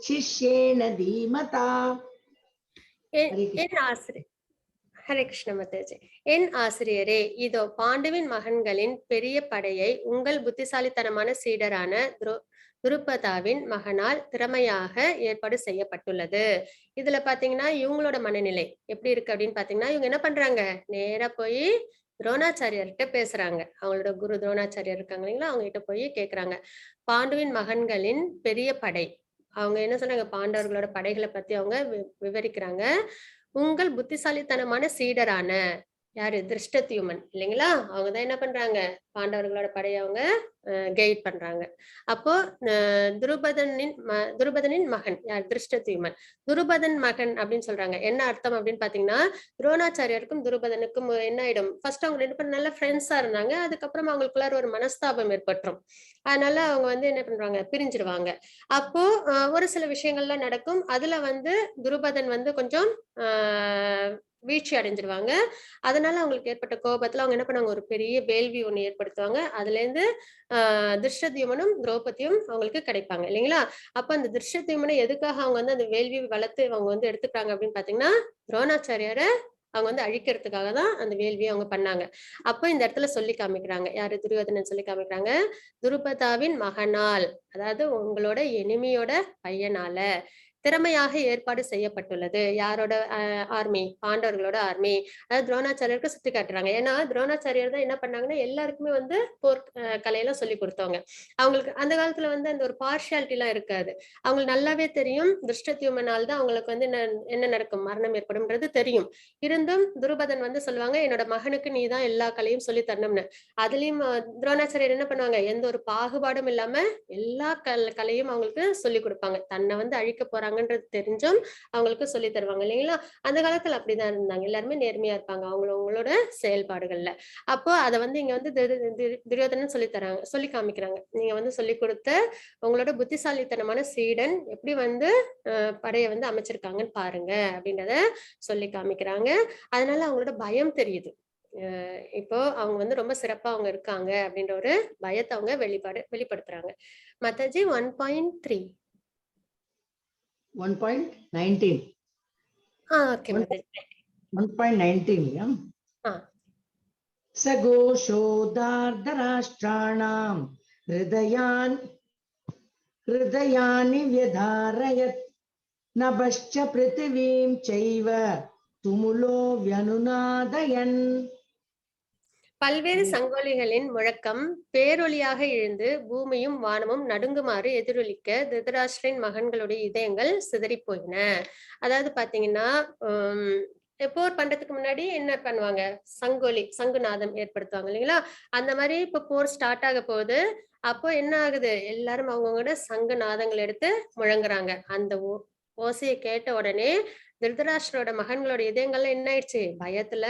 B: शिष्येण धीमता.
A: ஹரே கிருஷ்ண மாதாஜி. என் ஆசிரியரே, இதோ பாண்டுவின் மகன்களின் பெரிய படையை உங்கள் புத்திசாலித்தனமான சீடரான துருபதாவின் மகனால் திறமையாக ஏற்பாடு செய்யப்பட்டுள்ளது. இதுல பாத்தீங்கன்னா இவங்களோட மனநிலை எப்படி இருக்கு அப்படின்னு பாத்தீங்கன்னா, இவங்க என்ன பண்றாங்க, நேரா போய் துரோணாச்சாரியர்கிட்ட பேசுறாங்க. அவங்களோட குரு துரோணாச்சாரியர் இருக்காங்க இல்லைங்களா, அவங்க கிட்ட போய் கேக்குறாங்க, பாண்டுவின் மகன்களின் பெரிய படை. அவங்க என்ன சொன்னாங்க, பாண்டவர்களோட படைகளை பத்தி அவங்க விவரிக்கிறாங்க. உங்கள் புத்திசாலித்தனமான சீடரான யாரு, திருஷ்டத்யுமன் இல்லைங்களா, அவங்கதான் என்ன பண்றாங்க, பாண்டவர்களோட படையை அவங்க கைட் பண்றாங்க. அப்போ துருபதனின் மகன் யார், திருஷ்டத்யுமன். துருபதன் மகன் அப்படின்னு சொல்றாங்க. என்ன அர்த்தம் அப்படின்னு பாத்தீங்கன்னா, துரோணாச்சாரியருக்கும் துருபதனுக்கும் என்ன ஆயிடும், ஃபர்ஸ்ட் அவங்க 2 பேரும் நல்ல ஃப்ரெண்ட்ஸா இருந்தாங்க, அதுக்கப்புறம் அவங்களுக்குள்ளார ஒரு மனஸ்தாபம் ஏற்பட்டுரும். அதனால அவங்க வந்து என்ன பண்றாங்க, பிரிஞ்சிருவாங்க. அப்போ ஒரு சில விஷயங்கள்லாம் நடக்கும். அதுல வந்து துருபதன் வந்து கொஞ்சம் வீழ்ச்சி அடைஞ்சிருவாங்க. அதனால அவங்களுக்கு ஏற்பட்ட கோபத்துல அவங்க என்ன பண்ணாங்க, ஒரு பெரிய வேள்வி ஒண்ணு ஏற்படுத்துவாங்க. அதுல இருந்து திருஷ்டத்யுமனும் திரௌபதியும் அவங்களுக்கு கிடைப்பாங்க இல்லைங்களா. அப்ப அந்த திருஷ்டத்யுமனை எதுக்காக அவங்க வந்து அந்த வேள்வி வளர்த்து அவங்க வந்து எடுத்துக்கிறாங்க அப்படின்னு பாத்தீங்கன்னா, துரோணாச்சாரியரை அவங்க வந்து அழிக்கிறதுக்காக தான் அந்த வேள்வியை அவங்க பண்ணாங்க. அப்போ இந்த இடத்துல சொல்லி காமிக்கிறாங்க, யாரு, துரியோதனன் சொல்லி காமிக்கிறாங்க, துருபதாவின் மகனால், அதாவது உங்களோட எனிமியோட பையனால திறமையாக ஏற்பாடு செய்யப்பட்டுள்ளது. யாரோட ஆர்மி, பாண்டவர்களோட ஆர்மி. அதாவது துரோணாச்சாரியருக்கு சுட்டி காட்டுறாங்க. ஏன்னா துரோணாச்சாரியர் தான் என்ன பண்ணாங்கன்னா எல்லாருக்குமே வந்து போர் கலையெல்லாம் சொல்லி கொடுத்தவங்க. அவங்களுக்கு அந்த காலத்துல வந்து அந்த ஒரு பார்ஷியாலிட்டி எல்லாம் இருக்காது. அவங்களுக்கு நல்லாவே தெரியும் திருஷ்டத்யுமனால் தான் அவங்களுக்கு வந்து என்ன நடக்கும், மரணம் ஏற்படும்ன்றது தெரியும். இருந்தும் துருபதன் வந்து சொல்லுவாங்க, என்னோட மகனுக்கு நீ தான் எல்லா கலையும் சொல்லி தரணும்னு. அதுலயும் துரோணாச்சாரியர் என்ன பண்ணுவாங்க, எந்த ஒரு பாகுபாடும் இல்லாம எல்லா கலையும் அவங்களுக்கு சொல்லி கொடுப்பாங்க. தன்னை வந்து அழிக்க போறாங்கன்றது தெரிஞ்சும் அவங்களுக்கு சொல்லி தருவாங்க இல்லைங்களா. அந்த காலத்துல அப்படிதான் இருந்தாங்க, எல்லாருமே நேர்மையா இருப்பாங்க அவங்களோட செயல்பாடுகள்ல. அப்போ அதை வந்து இங்க வந்து துரியோதனன் சொல்லி காமிக்கிறாங்க. நீங்க வந்து சொல்லி கொடுத்த உங்களோட புத்திசாலித்தனமான சீடன் எப்படி வந்து படையை வந்து அமைச்சிருக்காங்கன்னு பாருங்க அப்படின்றத சொல்லி காமிக்கிறாங்க. அதனால அவங்களோட பயம் தெரியுது. இப்போ அவங்க வந்து ரொம்ப சிறப்பா அவங்க இருக்காங்க அப்படின்ற ஒரு பயத்தை அவங்க வெளிப்படுத்துறாங்க. மாதாஜி 1.3.
B: 1.19.
A: ஓகே மாதாஜி.
B: 1.19. सघोषोदार्धराष्ट्राणां हृदयानि व्यधारयत् नभश्च पृथिवीं चैव तुमुलो व्यनुनादयन्.
A: பல்வேறு சங்கோலிகளின் முழக்கம் பேரொலியாக எழுந்து பூமியும் வானமும் நடுங்குமாறு எதிரொலிக்க திருதராஷ்டிரின் மகன்களுடைய இதயங்கள் சிதறி போயின. அதாவது பாத்தீங்கன்னா போர் பண்றதுக்கு முன்னாடி என்ன பண்ணுவாங்க, சங்குநாதம் ஏற்படுத்துவாங்க இல்லைங்களா. அந்த மாதிரி இப்ப போர் ஸ்டார்ட் ஆக போகுது. அப்போ என்ன ஆகுது, எல்லாரும் அவங்களோட சங்கு நாதங்கள் எடுத்து முழங்குறாங்க. அந்த ஓசையை கேட்ட உடனே திருதராஷ்டிரோட மகன்களோட இதயங்கள்லாம் என்ன ஆயிடுச்சு, பயத்துல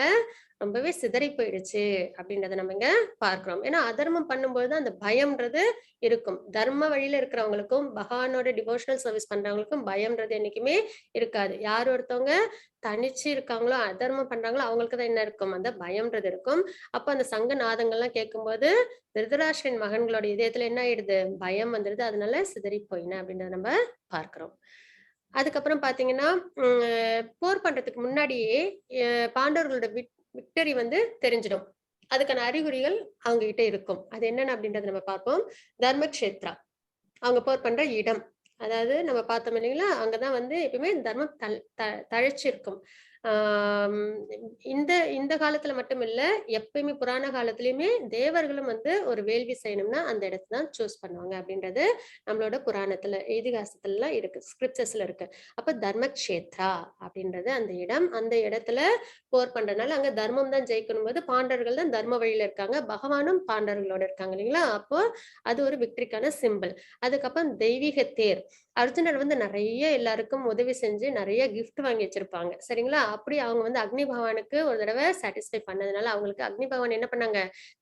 A: ரொம்பவே சிதறி போயிடுச்சு அப்படின்றத நம்ம இங்க பார்க்கிறோம். ஏன்னா அதர்மம் பண்ணும்போது அந்த பயம்ன்றது இருக்கும். தர்ம வழியில இருக்கிறவங்களுக்கும் பகவானோட டிவோஷனல் சர்வீஸ் பண்றவங்களுக்கும் பயம்ன்றது என்னைக்குமே இருக்காது. யார் ஒருத்தவங்க தனிச்சு இருக்காங்களோ அதர்மம் பண்றாங்களோ அவங்களுக்கு தான் என்ன இருக்கும், அந்த பயம்ன்றது இருக்கும். அப்ப அந்த சங்க நாதங்கள்லாம் கேட்கும்போது திருதராஷ்டிரன் மகன்களோட இதயத்துல என்ன ஆயிடுது, பயம் வந்துடுது. அதனால சிதறி போயின அப்படின்றத நம்ம பார்க்கிறோம். அதுக்கப்புறம் பாத்தீங்கன்னா போர் பண்றதுக்கு முன்னாடியே பாண்டவர்களோட விக்டரி வந்து தெரிஞ்சிடும். அதுக்கான அறிகுறிகள் அவங்க கிட்ட இருக்கும். அது என்னன்னு அப்படின்றத நம்ம பார்ப்போம். தர்மக்ஷேத்ரா அவங்க போர் பண்ற இடம். அதாவது நம்ம பார்த்தோம் இல்லைங்களா, அங்கதான் வந்து எப்பயுமே தர்மம் தழைச்சிருக்கும். ஆஹ் இந்த இந்த காலத்துல மட்டும் இல்ல, எப்பயுமே புராண காலத்திலயுமே தேவர்களும் வந்து ஒரு வேள்வி செய்யணும்னா அந்த இடத்தை தான் சூஸ் பண்ணுவாங்க அப்படின்றது நம்மளோட புராணத்துல இதிகாசத்துல இருக்கு, ஸ்கிரிப்சர்ஸ்ல இருக்கு. அப்ப தர்மக்ஷேத்ரா அப்படின்றது அந்த இடம். அந்த இடத்துல போர் பண்றதுனால அங்க தர்மம் தான் ஜெயிக்கணும் போது பாண்டவர்கள் தான் தர்ம வழியில இருக்காங்க, பகவானும் பாண்டவர்களோட இருக்காங்க இல்லைங்களா. அப்போ அது ஒரு விக்டரிக்கான சிம்பிள். அதுக்கப்புறம் தெய்வீக தேர். அர்ஜுனர் வந்து நிறைய எல்லாருக்கும் உதவி செஞ்சு நிறைய கிஃப்ட் வாங்கி வச்சிருப்பாங்க சரிங்களா. அப்படி அவங்க வந்து அக்னி பகவானுக்கு ஒரு தடவை சாட்டிஸ்ஃபை பண்ணதுனால அவங்களுக்கு அக்னி பகவான் என்ன பண்ணாங்க,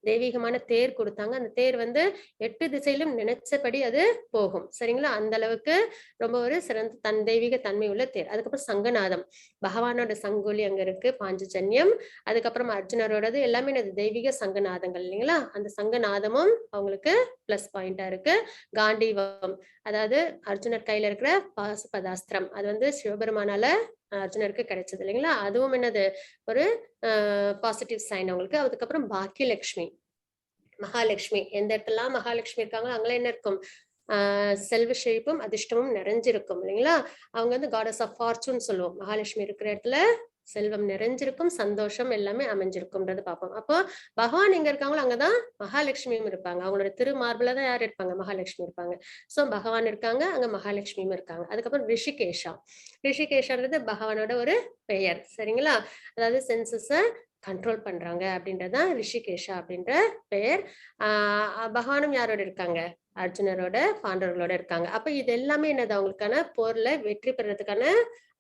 A: தெய்வீகமான தேர் கொடுத்தாங்க. அந்த தேர் வந்து 8 திசையிலும் நினைச்சபடி அது போகும் சரிங்களா. அந்த அளவுக்கு ரொம்ப ஒரு சிறந்த தெய்வீக தன்மை உள்ள தேர். அதுக்கப்புறம் சங்கநாதம், பகவானோட சங்கொலி அங்க இருக்கு, பாஞ்சஜன்யம். அதுக்கப்புறம் அர்ஜுனரோடது எல்லாமே அது தெய்வீக சங்கநாதங்கள் இல்லைங்களா. அந்த சங்கநாதமும் அவங்களுக்கு பிளஸ் பாயிண்டா இருக்கு. காண்டீவம், அதாவது அர்ஜுனர் கையில இருக்கிற பாசுபதாஸ்திரம், அது வந்து சிவபெருமானால அர்ஜுனருக்கு கிடைச்சது இல்லைங்களா. அதுவும் என்னது ஒரு பாசிட்டிவ் சைன் அவங்களுக்கு. அதுக்கப்புறம் பாக்கியலட்சுமி, மகாலட்சுமி, எந்த இடத்துல மகாலட்சுமி இருக்காங்களோ அங்கெல்லாம் என்ன இருக்கும், செல்வ செழிப்பும் அதிர்ஷ்டமும் நிறைஞ்சிருக்கும் இல்லைங்களா. அவங்க வந்து காடஸ் ஆஃப் ஃபார்ச்சூன் சொல்லுவோம். மகாலட்சுமி இருக்கிற இடத்துல செல்வம் நிறைஞ்சிருக்கும், சந்தோஷம் எல்லாமே அமைஞ்சிருக்கும்ன்றது பார்ப்போம். அப்போ பகவான் எங்க இருக்காங்களோ அங்கதான் மகாலட்சுமியும் இருப்பாங்க. அவங்களோட திருமார்புல தான் யார் இருப்பாங்க, மகாலட்சுமி இருப்பாங்க. சோ பகவான் இருக்காங்க, அங்க மகாலட்சுமியும் இருக்காங்க. அதுக்கப்புறம் ரிஷிகேஷா, ரிஷிகேஷான்றது பகவானோட ஒரு பெயர் சரிங்களா. அதாவது சென்சஸ கண்ட்ரோல் பண்றாங்க அப்படின்றதுதான் ரிஷிகேஷா அப்படின்ற பெயர். பகவானும் யாரோட இருக்காங்க, அர்ஜுனரோட பாண்டவர்களோட இருக்காங்க. அப்ப இது எல்லாமே என்னது, அவங்களுக்கான போர்ல வெற்றி பெறதுக்கான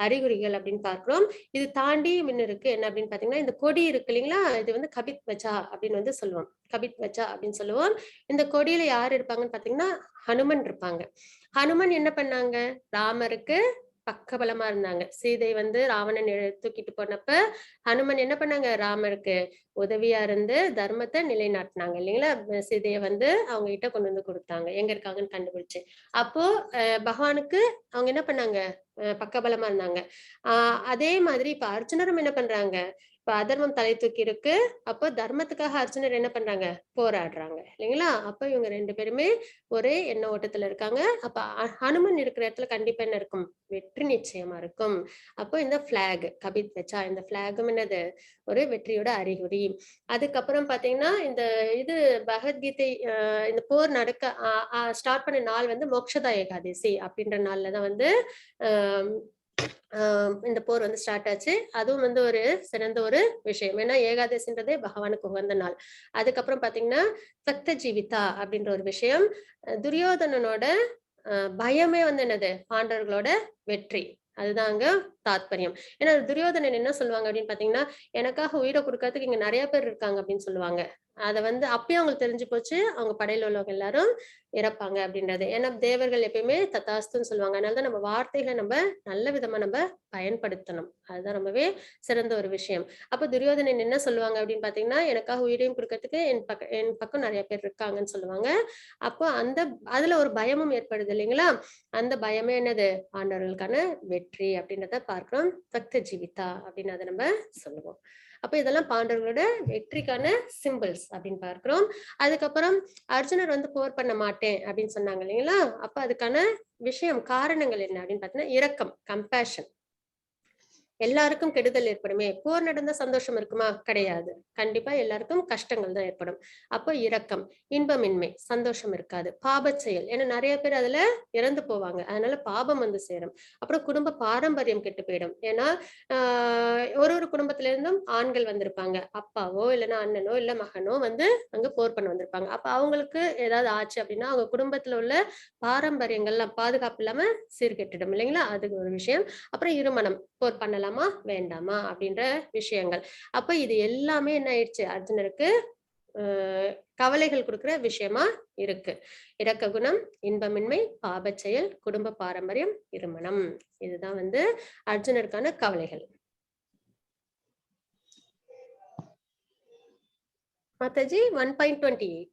A: அறிகுறிகள் அப்படின்னு பார்க்கிறோம். இது தாண்டி முன்ன இருக்கு என்ன அப்படின்னு பாத்தீங்கன்னா, இந்த கொடி இருக்கு இல்லைங்களா, இது வந்து கபித் வச்சா அப்படின்னு வந்து சொல்லுவோம். கபித் வச்சா அப்படின்னு சொல்லுவோம். இந்த கொடியில யார் இருப்பாங்கன்னு பாத்தீங்கன்னா ஹனுமன் இருப்பாங்க. ஹனுமன் என்ன பண்ணாங்க, ராமருக்கு பக்கபலமா இருந்தாங்க. சீதை வந்து ராவணன் தூக்கிட்டு போனப்ப ஹனுமன் என்ன பண்ணாங்க, ராமருக்கு உதவியா இருந்து தர்மத்தை நிலைநாட்டினாங்க இல்லைங்களா. சீதையை வந்து அவங்க கிட்ட கொண்டு வந்து கொடுத்தாங்க, எங்க இருக்காங்கன்னு கண்டுபிடிச்சு. அப்போ பகவானுக்கு அவங்க என்ன பண்ணாங்க, பக்கபலமா இருந்தாங்க. அதே மாதிரி இப்ப அர்ஜுனரும் என்ன பண்றாங்க, இப்ப அதர்மம் தலை தூக்கி இருக்கு. அப்போ தர்மத்துக்காக அர்ஜுனர் என்ன பண்றாங்க, போராடுறாங்க இல்லைங்களா. அப்ப இவங்க 2 பேருமே ஒரே எண்ண ஓட்டத்துல இருக்காங்க. அப்ப ஹனுமன் இருக்கிற இடத்துல கண்டிப்பா என்ன இருக்கும், வெற்றி நிச்சயமா இருக்கும். அப்போ இந்த பிளாக் கபித் வச்சா, இந்த பிளாகும் என்னது, ஒரு வெற்றியோட அறிகுறி. அதுக்கப்புறம் பாத்தீங்கன்னா இந்த இது பகவத்கீதை இந்த போர் நடக்க ஸ்டார்ட் பண்ண நாள் வந்து மோக்ஷதா ஏகாதசி அப்படின்ற நாள்லதான் வந்து இந்த போர் வந்து ஸ்டார்ட் ஆச்சு. அதுவும் வந்து ஒரு சிறந்த ஒரு விஷயம். ஏன்னா ஏகாதசின்றதே பகவானுக்கு உகந்த நாள். அதுக்கப்புறம் பாத்தீங்கன்னா சக்த ஜீவிதா அப்படின்ற ஒரு விஷயம். துரியோதனனோட பயமே வந்து என்னது, பாண்டவர்களோட வெற்றி. அதுதான் அங்க தாத்பரியம். ஏன்னா துரியோதனன் என்ன சொல்லுவாங்க அப்படின்னு பாத்தீங்கன்னா, எனக்காக உயிரை கொடுக்கறதுக்கு இங்க நிறைய பேர் இருக்காங்க அப்படின்னு சொல்லுவாங்க. அத வந்து அப்பயும் அவங்களுக்கு தெரிஞ்சு போச்சு, அவங்க படையில உள்ளவங்க எல்லாரும் இறப்பாங்க அப்படின்றது. ஏன்னா தேவர்கள் எப்பயுமே தத்தாஸ்துன்னு சொல்லுவாங்க. அதனாலதான் நம்ம வார்த்தைகளை நம்ம நல்ல விதமா நம்ம பயன்படுத்தணும். அதுதான் ரொம்பவே சிறந்த ஒரு விஷயம். அப்ப துரியோதனன் என்ன சொல்லுவாங்க அப்படின்னு பாத்தீங்கன்னா, எனக்காக உயிரையும் கொடுக்கறதுக்கு என் பக்கம் நிறைய பேர் இருக்காங்கன்னு சொல்லுவாங்க. அப்போ அதுல ஒரு பயமும் ஏற்படுது இல்லைங்களா. அந்த பயமே என்னது, பாண்டவர்களுக்கான வெற்றி அப்படின்றத பார்க்கிறோம். சக்த ஜீவிதா அப்படின்னு அதை நம்ம சொல்லுவோம். அப்ப இதெல்லாம் பாண்டவர்களோட வெற்றிக்கான சிம்பிள்ஸ் அப்படின்னு பார்க்கிறோம். அதுக்கப்புறம் அர்ஜுனர் வந்து போர் பண்ண மாட்டேன் அப்படின்னு சொன்னாங்க இல்லைங்களா. அப்ப அதுக்கான விஷயம் காரணங்கள் என்ன அப்படின்னு பாத்தீங்கன்னா இரக்கம், கம்பேஷன். எல்லாருக்கும் கெடுதல் ஏற்படுமே. போர் நடந்தா சந்தோஷம் இருக்குமா? கிடையாது. கண்டிப்பா எல்லாருக்கும் கஷ்டங்கள் தான் ஏற்படும். அப்போ இரக்கம், இன்பமின்மை, சந்தோஷம் இருக்காது. பாபச் செயல், ஏன்னா நிறைய பேர் அதுல இறந்து போவாங்க. அதனால பாபம் வந்து சேரும். அப்புறம் குடும்ப பாரம்பரியம் கெட்டு போயிடும். ஏன்னா ஒரு குடும்பத்துல இருந்தும் ஆண்கள் வந்திருப்பாங்க. அப்பாவோ இல்லைன்னா அண்ணனோ இல்ல மகனோ வந்து அங்க போர் பண்ண வந்திருப்பாங்க. அப்ப அவங்களுக்கு ஏதாவது ஆச்சு அப்படின்னா அவங்க குடும்பத்துல உள்ள பாரம்பரியங்கள்லாம் பாதுகாப்பு இல்லாம சீர்கெட்டுடும் இல்லைங்களா? அது ஒரு விஷயம். அப்புறம் இருமனம், போர் பண்ணலாமா வேண்டாமா அப்படின்ற விஷயங்கள். அப்ப இது எல்லாமே என்ன ஆயிடுச்சு, அர்ஜுனருக்கு கவலைகள் கொடுக்கிற விஷயமா இருக்கு. இரக்க குணம், இன்பமின்மை, பாபச் செயல், குடும்ப பாரம்பரியம், இருமனம். இதுதான் வந்து அர்ஜுனருக்கான கவலைகள். மாதாஜி 1.28.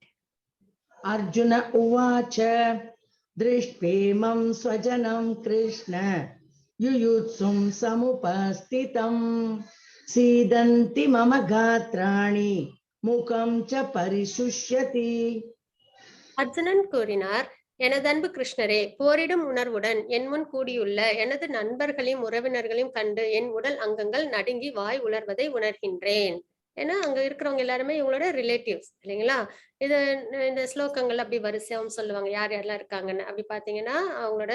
B: अर्जुन उवाच दृष्ट्वेमं स्वजनं कृष्ण युयुत्सुं समुपस्थितं सीदन्ति मम गात्राणि मुखं च परिशुष्यति.
A: அர்ஜுனன் கூறினார், எனது அன்பு கிருஷ்ணரே, போரிடும் உணர்வுடன் என் முன் கூடியுள்ள எனது நண்பர்களையும் உறவினர்களையும் கண்டு என் உடல் அங்கங்கள் நடுங்கி வாய் உலர்வதை உணர்கின்றேன். ஏன்னா அங்க இருக்கிறவங்க எல்லாருமே இவங்களோட ரிலேட்டிவ்ஸ் இல்லைங்களா? இது இந்த ஸ்லோகங்கள் அப்படி வரிசையாவும் சொல்லுவாங்க யார் யாரெல்லாம் இருக்காங்கன்னு. அப்படி பாத்தீங்கன்னா அவங்களோட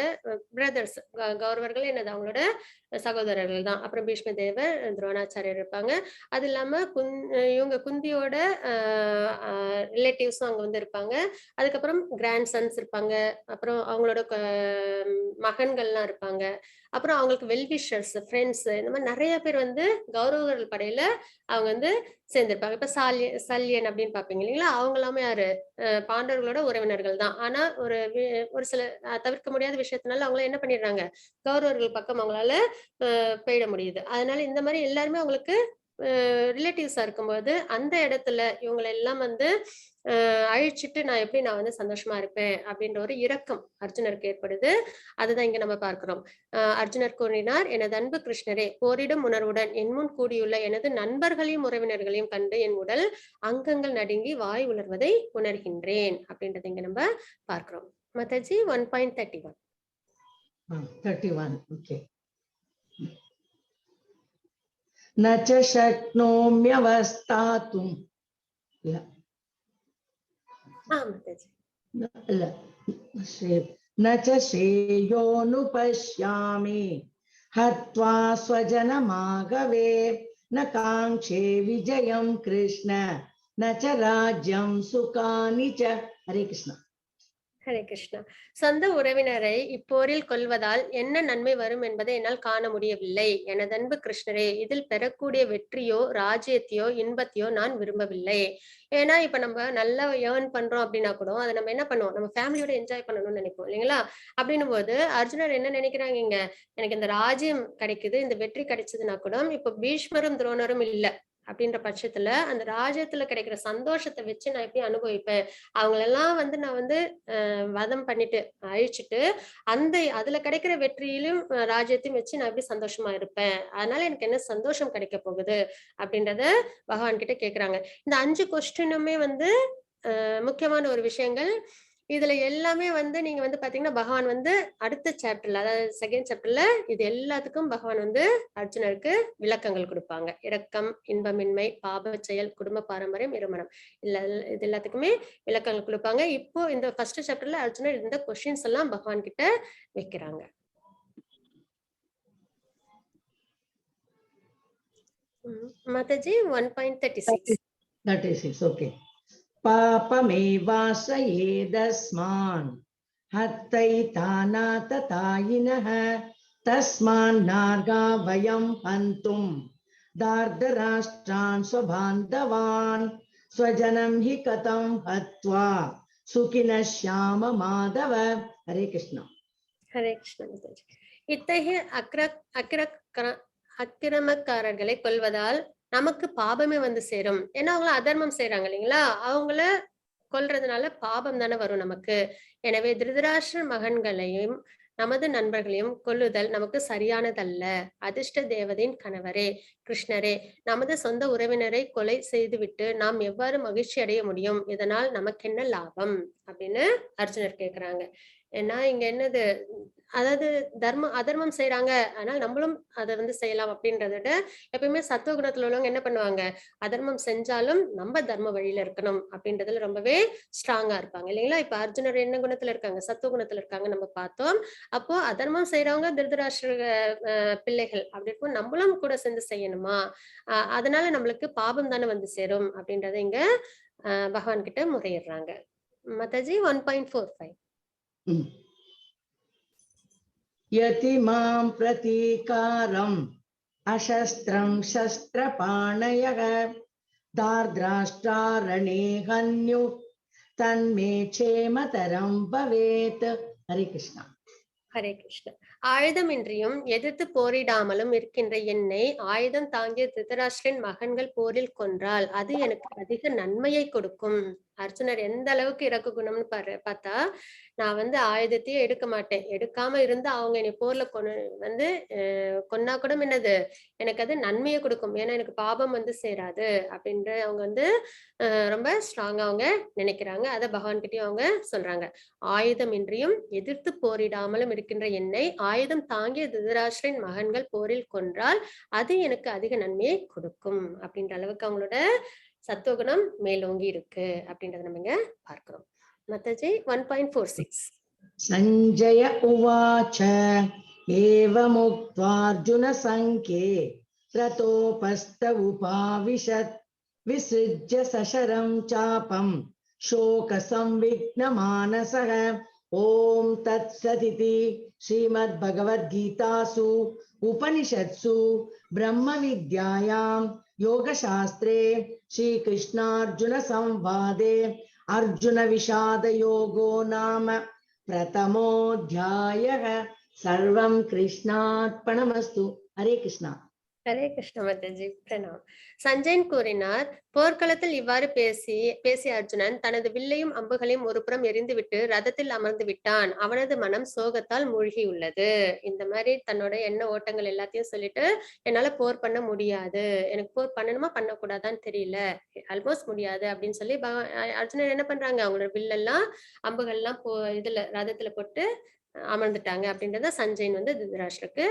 A: பிரதர்ஸ், கௌரவர்கள் என்னது அவங்களோட சகோதரர்கள் தான். அப்புறம் பீஷ்ம தேவர், துரோணாச்சாரியர் இருப்பாங்க. அது இல்லாம இவங்க குந்தியோட ரிலேட்டிவ்ஸும் அங்க வந்து இருப்பாங்க. அதுக்கப்புறம் கிராண்ட் சன்ஸ் இருப்பாங்க. அப்புறம் அவங்களோட மகன்கள்லாம் இருப்பாங்க. அப்புறம் அவங்களுக்கு வெல்விஷர்ஸ், ஃப்ரெண்ட்ஸ், இந்த மாதிரி நிறைய பேர் வந்து கௌரவர்கள் படையில அவங்க வந்து சேர்ந்திருப்பாங்க. இப்ப சல்யன் அப்படின்னு பாப்பீங்க இல்லைங்களா? அவங்க எல்லாமே யாரு, பாண்டவர்களோட உறவினர்கள் தான். ஆனா ஒரு சில தவிர்க்க முடியாத விஷயத்தினால அவங்கள என்ன பண்ணிடுறாங்க, கௌரவர்கள் பக்கம் அவங்களால போயிட முடியுது. அதனால இந்த மாதிரி எல்லாருமே அவங்களுக்கு ரிலேட்டிவ்ஸா இருக்கும்போது அந்த இடத்துல இவங்களை எல்லாம் வந்து அழிச்சிட்டு நான் வந்து சந்தோஷமா இருப்பேன் அப்படின்ற ஒரு இரக்கம் அர்ஜுனருக்கு ஏற்படுது. அதுதான் இங்க நம்ம பார்க்கிறோம். அர்ஜுனர் கூறினார், எனது அன்பு கிருஷ்ணரே, போரிடும் உணர்வுடன் என் முன் கூடியுள்ள எனது நண்பர்களையும் உறவினர்களையும் கண்டு என் உடல் அங்கங்கள் நடுங்கி வாய் உலர்வதை உணர்கின்றேன் அப்படின்றத இங்க நம்ம பார்க்கிறோம். மாதாஜி 1.31.
B: 31. Okay. न च शक्नोम्यवस्थातुं
A: மாதாஜி
B: न च श्रेयोनुपश्यामि हत्वा स्वजनमागवे न काङ्क्षे विजयं कृष्ण न च राज्यं सुखानि च. हरे कृष्ण.
A: ஹரே கிருஷ்ணா. சொந்த உறவினரை இப்போரில் கொல்வதால் என்ன நன்மை வரும் என்பதை என்னால் காண முடியவில்லை. எனது அன்பு கிருஷ்ணரே, இதில் பெறக்கூடிய வெற்றியோ ராஜ்யத்தையோ இன்பத்தையோ நான் விரும்பவில்லை. ஏன்னா இப்ப நம்ம நல்லா ஏர்ன் பண்றோம் அப்படின்னா கூட அதை நம்ம என்ன பண்ணுவோம், நம்ம ஃபேமிலியோட என்ஜாய் பண்ணணும்னு நினைப்போம் இல்லைங்களா? அப்படின்னும் போது அர்ஜுனர் என்ன நினைக்கிறாங்க, இங்க எனக்கு இந்த ராஜ்யம் கிடைக்குது, இந்த வெற்றி கிடைச்சதுன்னா கூட இப்ப பீஷ்மரும் துரோணரும் இல்ல அப்படின்ற பட்சத்துல அந்த ராஜ்யத்துல கிடைக்கிற சந்தோஷத்தை வச்சு நான் எப்படி அனுபவிப்பேன்? அவங்களெல்லாம் வந்து நான் வந்து வதம் பண்ணிட்டு அழிச்சிட்டு அதுல கிடைக்கிற வெற்றியிலும் ராஜ்யத்தையும் வச்சு நான் எப்படி சந்தோஷமா இருப்பேன்? அதனால எனக்கு என்ன சந்தோஷம் கிடைக்க போகுது அப்படின்றத பகவான் கிட்ட கேக்குறாங்க. இந்த 5 கொஸ்டினுமே வந்து முக்கியமான ஒரு விஷயங்கள். இதுல எல்லாமே வந்து நீங்க வந்து பாத்தீங்கன்னா பகவான் வந்து அடுத்த சாப்டர்ல, அதாவது செகண்ட் சாப்டர்ல இது எல்லாத்துக்கும் பகவான் வந்து அர்ஜுனருக்கு விளக்கங்கள் கொடுப்பாங்க. இரக்கம், இன்பமின்மை, பாப செயல், குடும்ப பாரம்பரியம், இருமனம், இல்ல இது எல்லாத்துக்குமே விளக்கங்கள் கொடுப்பாங்க. இப்போ இந்த ஃபர்ஸ்ட் சாப்டர்ல அர்ஜுனர் இந்த கொஸ்டின்ஸ் எல்லாம் பகவான் கிட்ட வைக்கிறாங்க. மாதாஜி 1.36.
B: 36. Okay. पापमेवाश्रयेदस्मान् हत्यैतानाततायिनः तस्मान्नार्गा वयं हन्तुं दार्धराष्ट्रान् स्वबान्धवान् स्वजनं हि कथं हत्वा सुखिनः श्याम माधव. हरे कृष्ण.
A: ஹரே கிருஷ்ண மாதாஜி. இத்தகைய அக்கிரமக்காரர்களை கொல்வதால் நமக்கு பாபமே வந்து சேரும். ஏன்னா அவங்கள அதர்மம் செய்யறாங்க இல்லைங்களா? அவங்கள கொல்றதுனால பாபம் தானே வரும் நமக்கு. எனவே திருதராஷ்டிர மகன்களையும் நமது நண்பர்களையும் கொல்லுதல் நமக்கு சரியானதல்ல. அதிர்ஷ்ட தேவதையின் கணவரே கிருஷ்ணரே, நமது சொந்த உறவினரை கொலை செய்துவிட்டு நாம் எவ்வாறு மகிழ்ச்சி அடைய முடியும்? இதனால் நமக்கு என்ன லாபம் அப்படின்னு அர்ஜுனர் கேக்குறாங்க. ஏன்னா இங்க என்னது, அதாவது அதர்மம் செய்றாங்க. அதனால நம்மளும் அத வந்து செய்யலாம் அப்படின்றத விட, எப்பயுமே சத்துவ குணத்துல உள்ளவங்க என்ன பண்ணுவாங்க? அதர்மம் செஞ்சாலும் நம்ம தர்ம வழியில இருக்கணும் அப்படின்றதுல ரொம்பவே ஸ்ட்ராங்கா இருப்பாங்க இல்லைங்களா? இப்ப அர்ஜுனர் என்ன குணத்துல இருக்காங்க? சத்துவ குணத்துல இருக்காங்க நம்ம பார்த்தோம். அப்போ அதர்மம் செய்றவங்க திருதராஷ்டிர பிள்ளைகள். அப்படி இருக்கும் நம்மளும் கூட சேர்ந்து செய்யணுமா? அதனால நம்மளுக்கு பாபம் தானே வந்து சேரும் அப்படின்றத இங்க பகவான் கிட்ட முறையிடுறாங்க. மாதாஜி 1.45.
B: यतिमां प्रतीकारम् अशस्त्रं शस्त्रपाणयः दार्द्राष्ट्रारणे हन्युः तन्मे क्षेमतरं भवेत्. हरे कृष्ण.
A: ஹரே கிருஷ்ணா. ஆயுதமின்றியும் எதிர்த்து போரிடாமலும் இருக்கின்ற என்னை ஆயுதம் தாங்கிய திருதராஷ்டிரன் மகன்கள் போரில் கொன்றால் அது எனக்கு அதிக நன்மையை கொடுக்கும். அர்ஜுனர் எந்த அளவுக்கு இறக்க குணம்னு பார்த்தா, நான் வந்து ஆயுதத்தையே எடுக்க மாட்டேன். எடுக்காம இருந்து அவங்க என்னை போர்ல வந்து கொன்னா கூட என்னது எனக்கு அது நன்மையை கொடுக்கும். ஏன்னா எனக்கு பாபம் வந்து சேராது அப்படின்ற அவங்க வந்து ரொம்ப ஸ்ட்ராங்கா அவங்க நினைக்கிறாங்க. அத பகவான் கிட்டயும் அவங்க சொல்றாங்க. ஆயுதமின்றியும் எதிர்த்து போரிடாமலும் இருக்கின்ற என்னை ஆயுதம் தாங்கிய திருதராஷ்டிரன் மகன்கள் போரில் கொன்றால் அது எனக்கு அதிக நன்மையை கொடுக்கும் அப்படின்ற அளவுக்கு அவங்களோட சத்துவகுணம் மேலோங்கி இருக்கு அப்படின்றத நம்ம இங்க பார்க்கிறோம். மாதாஜி 1.46.
B: सञ्जय उवाच एवमुक्त्वार्जुन संख्ये रतोपस्थ उपाविशत् विसृज्य सशरं चापं शोकसंविघ्नमानसः। ॐ तत्सदिति श्रीमद्भगवद्गीतासु उपनिषत्सु ब्रह्मविद्यायां योगशास्त्रे श्रीकृष्णार्जुनसंवादे अर्जुनविषादयोगो नाम प्रथमोऽध्यायः। सर्वं कृष्णार्पणमस्तु. हरे कृष्णा.
A: ஹரே கிருஷ்ண மாதாஜி. பிரணாம். சஞ்சயன் கூறினார், போர்க்களத்தில் இவ்வாறு பேசிய அர்ஜுனன் தனது வில்லையும் அம்புகளையும் ஒரு புறம் எரிந்துவிட்டு ரதத்தில் அமர்ந்து விட்டான். அவனது மனம் சோகத்தால் மூழ்கியுள்ளது. இந்த மாதிரி தன்னோட எண்ண ஓட்டங்கள் எல்லாத்தையும் சொல்லிட்டு, என்னால போர் பண்ண முடியாது, எனக்கு போர் பண்ணணுமா பண்ணக்கூடாதான்னு தெரியல, ஆல்மோஸ்ட் முடியாது அப்படின்னு சொல்லி அர்ஜுனன் என்ன பண்றாங்க, அவங்களோட வில்லெல்லாம் அம்புகள்லாம் இதுல ரதத்துல போட்டு அமர்ந்துட்டாங்க அப்படின்றத சஞ்சயன் வந்து திருதராஷ்டிரருக்கு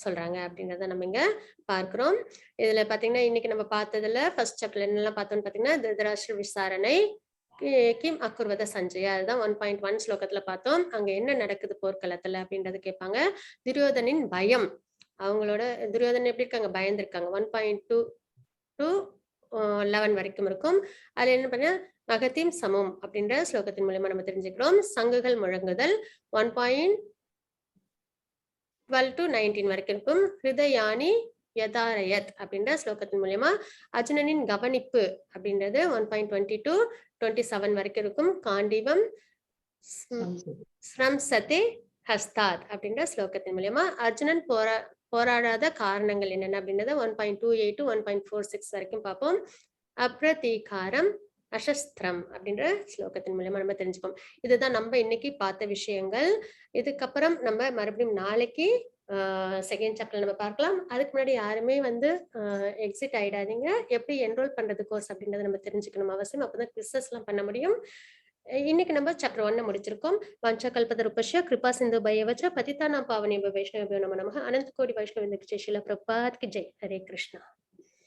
A: சொல்றாங்க அப்படின்றத நம்ம இங்க பார்க்கிறோம். இதுல பாத்தீங்கன்னா இன்னைக்கு நம்ம பார்த்ததுல ஃபர்ஸ்ட் சாப்டர்ல என்னெல்லாம் பார்த்தோம்னு பாத்தீங்கன்னா திருதராஷ்டிர விசாரணை, கிம் அக்குர்வத சஞ்சய, அதுதான் 1.1 ஸ்லோகத்துல பார்த்தோம். அங்க என்ன நடக்குது போர்க்களத்துல அப்படின்றது கேட்பாங்க. துரியோதனின் பயம், அவங்களோட துரியோதனன் எப்படி இருக்காங்க, பயந்துருக்காங்க. 1.2 to 11 வரைக்கும் இருக்கும். அதுல என்ன பண்ண மகதீம் சமம் அப்படின்ற ஸ்லோகத்தின் மூலமா நம்ம தெரிஞ்சுக்கிறோம். சங்குகள் முழங்குதல் 1.12 to 19 வரைக்கும் இருக்கும். ஹிருதயானி யதாரயத் அப்படின்ற ஸ்லோகத்தின் மூலமா அர்ஜுனனின் கவனிப்பு அப்படின்றது 1.20 to 27 வரைக்கும் இருக்கும். காண்டீவம் ஸ்ரம்சதே ஹஸ்தாத் அப்படின்ற ஸ்லோகத்தின் மூலமா அர்ஜுனன் போராடாத காரணங்கள் என்னென்ன அப்படின்றத 1.28 to 1.46 வரைக்கும் பார்ப்போம். அப்ரதீகாரம் அசஸ்திரம் அப்படின்ற ஸ்லோகத்தின் மூலமா நம்ம தெரிஞ்சுப்போம். இதுதான் நம்ம இன்னைக்கு பார்த்த விஷயங்கள். இதுக்கப்புறம் நம்ம மறுபடியும் நாளைக்கு செகண்ட் சாப்டர் நம்ம பார்க்கலாம். அதுக்கு முன்னாடி யாருமே வந்து எக்ஸிட் ஆயிடாதீங்க. எப்படி என்ரோல் பண்றது கோர்ஸ் அப்படின்றத நம்ம தெரிஞ்சுக்கணும் அவசியம். அப்பதான் குவிசஸ் எல்லாம் பண்ண முடியும். இன்னைக்கு நம்ம சாப்டர் 1 முடிச்சிருக்கோம். வஞ்ச கல்பதருபஸ்ய கிருபா சிந்து பயவச்ச பதிதானாம் பாவனேப வைஷ்ணவேபோ நமோ நமः. அனந்த கோடி வைஷ்ணவேந்திர ஜெய் ஸ்ரீல பிரபாத் கி ஜெய். ஹரே கிருஷ்ணா.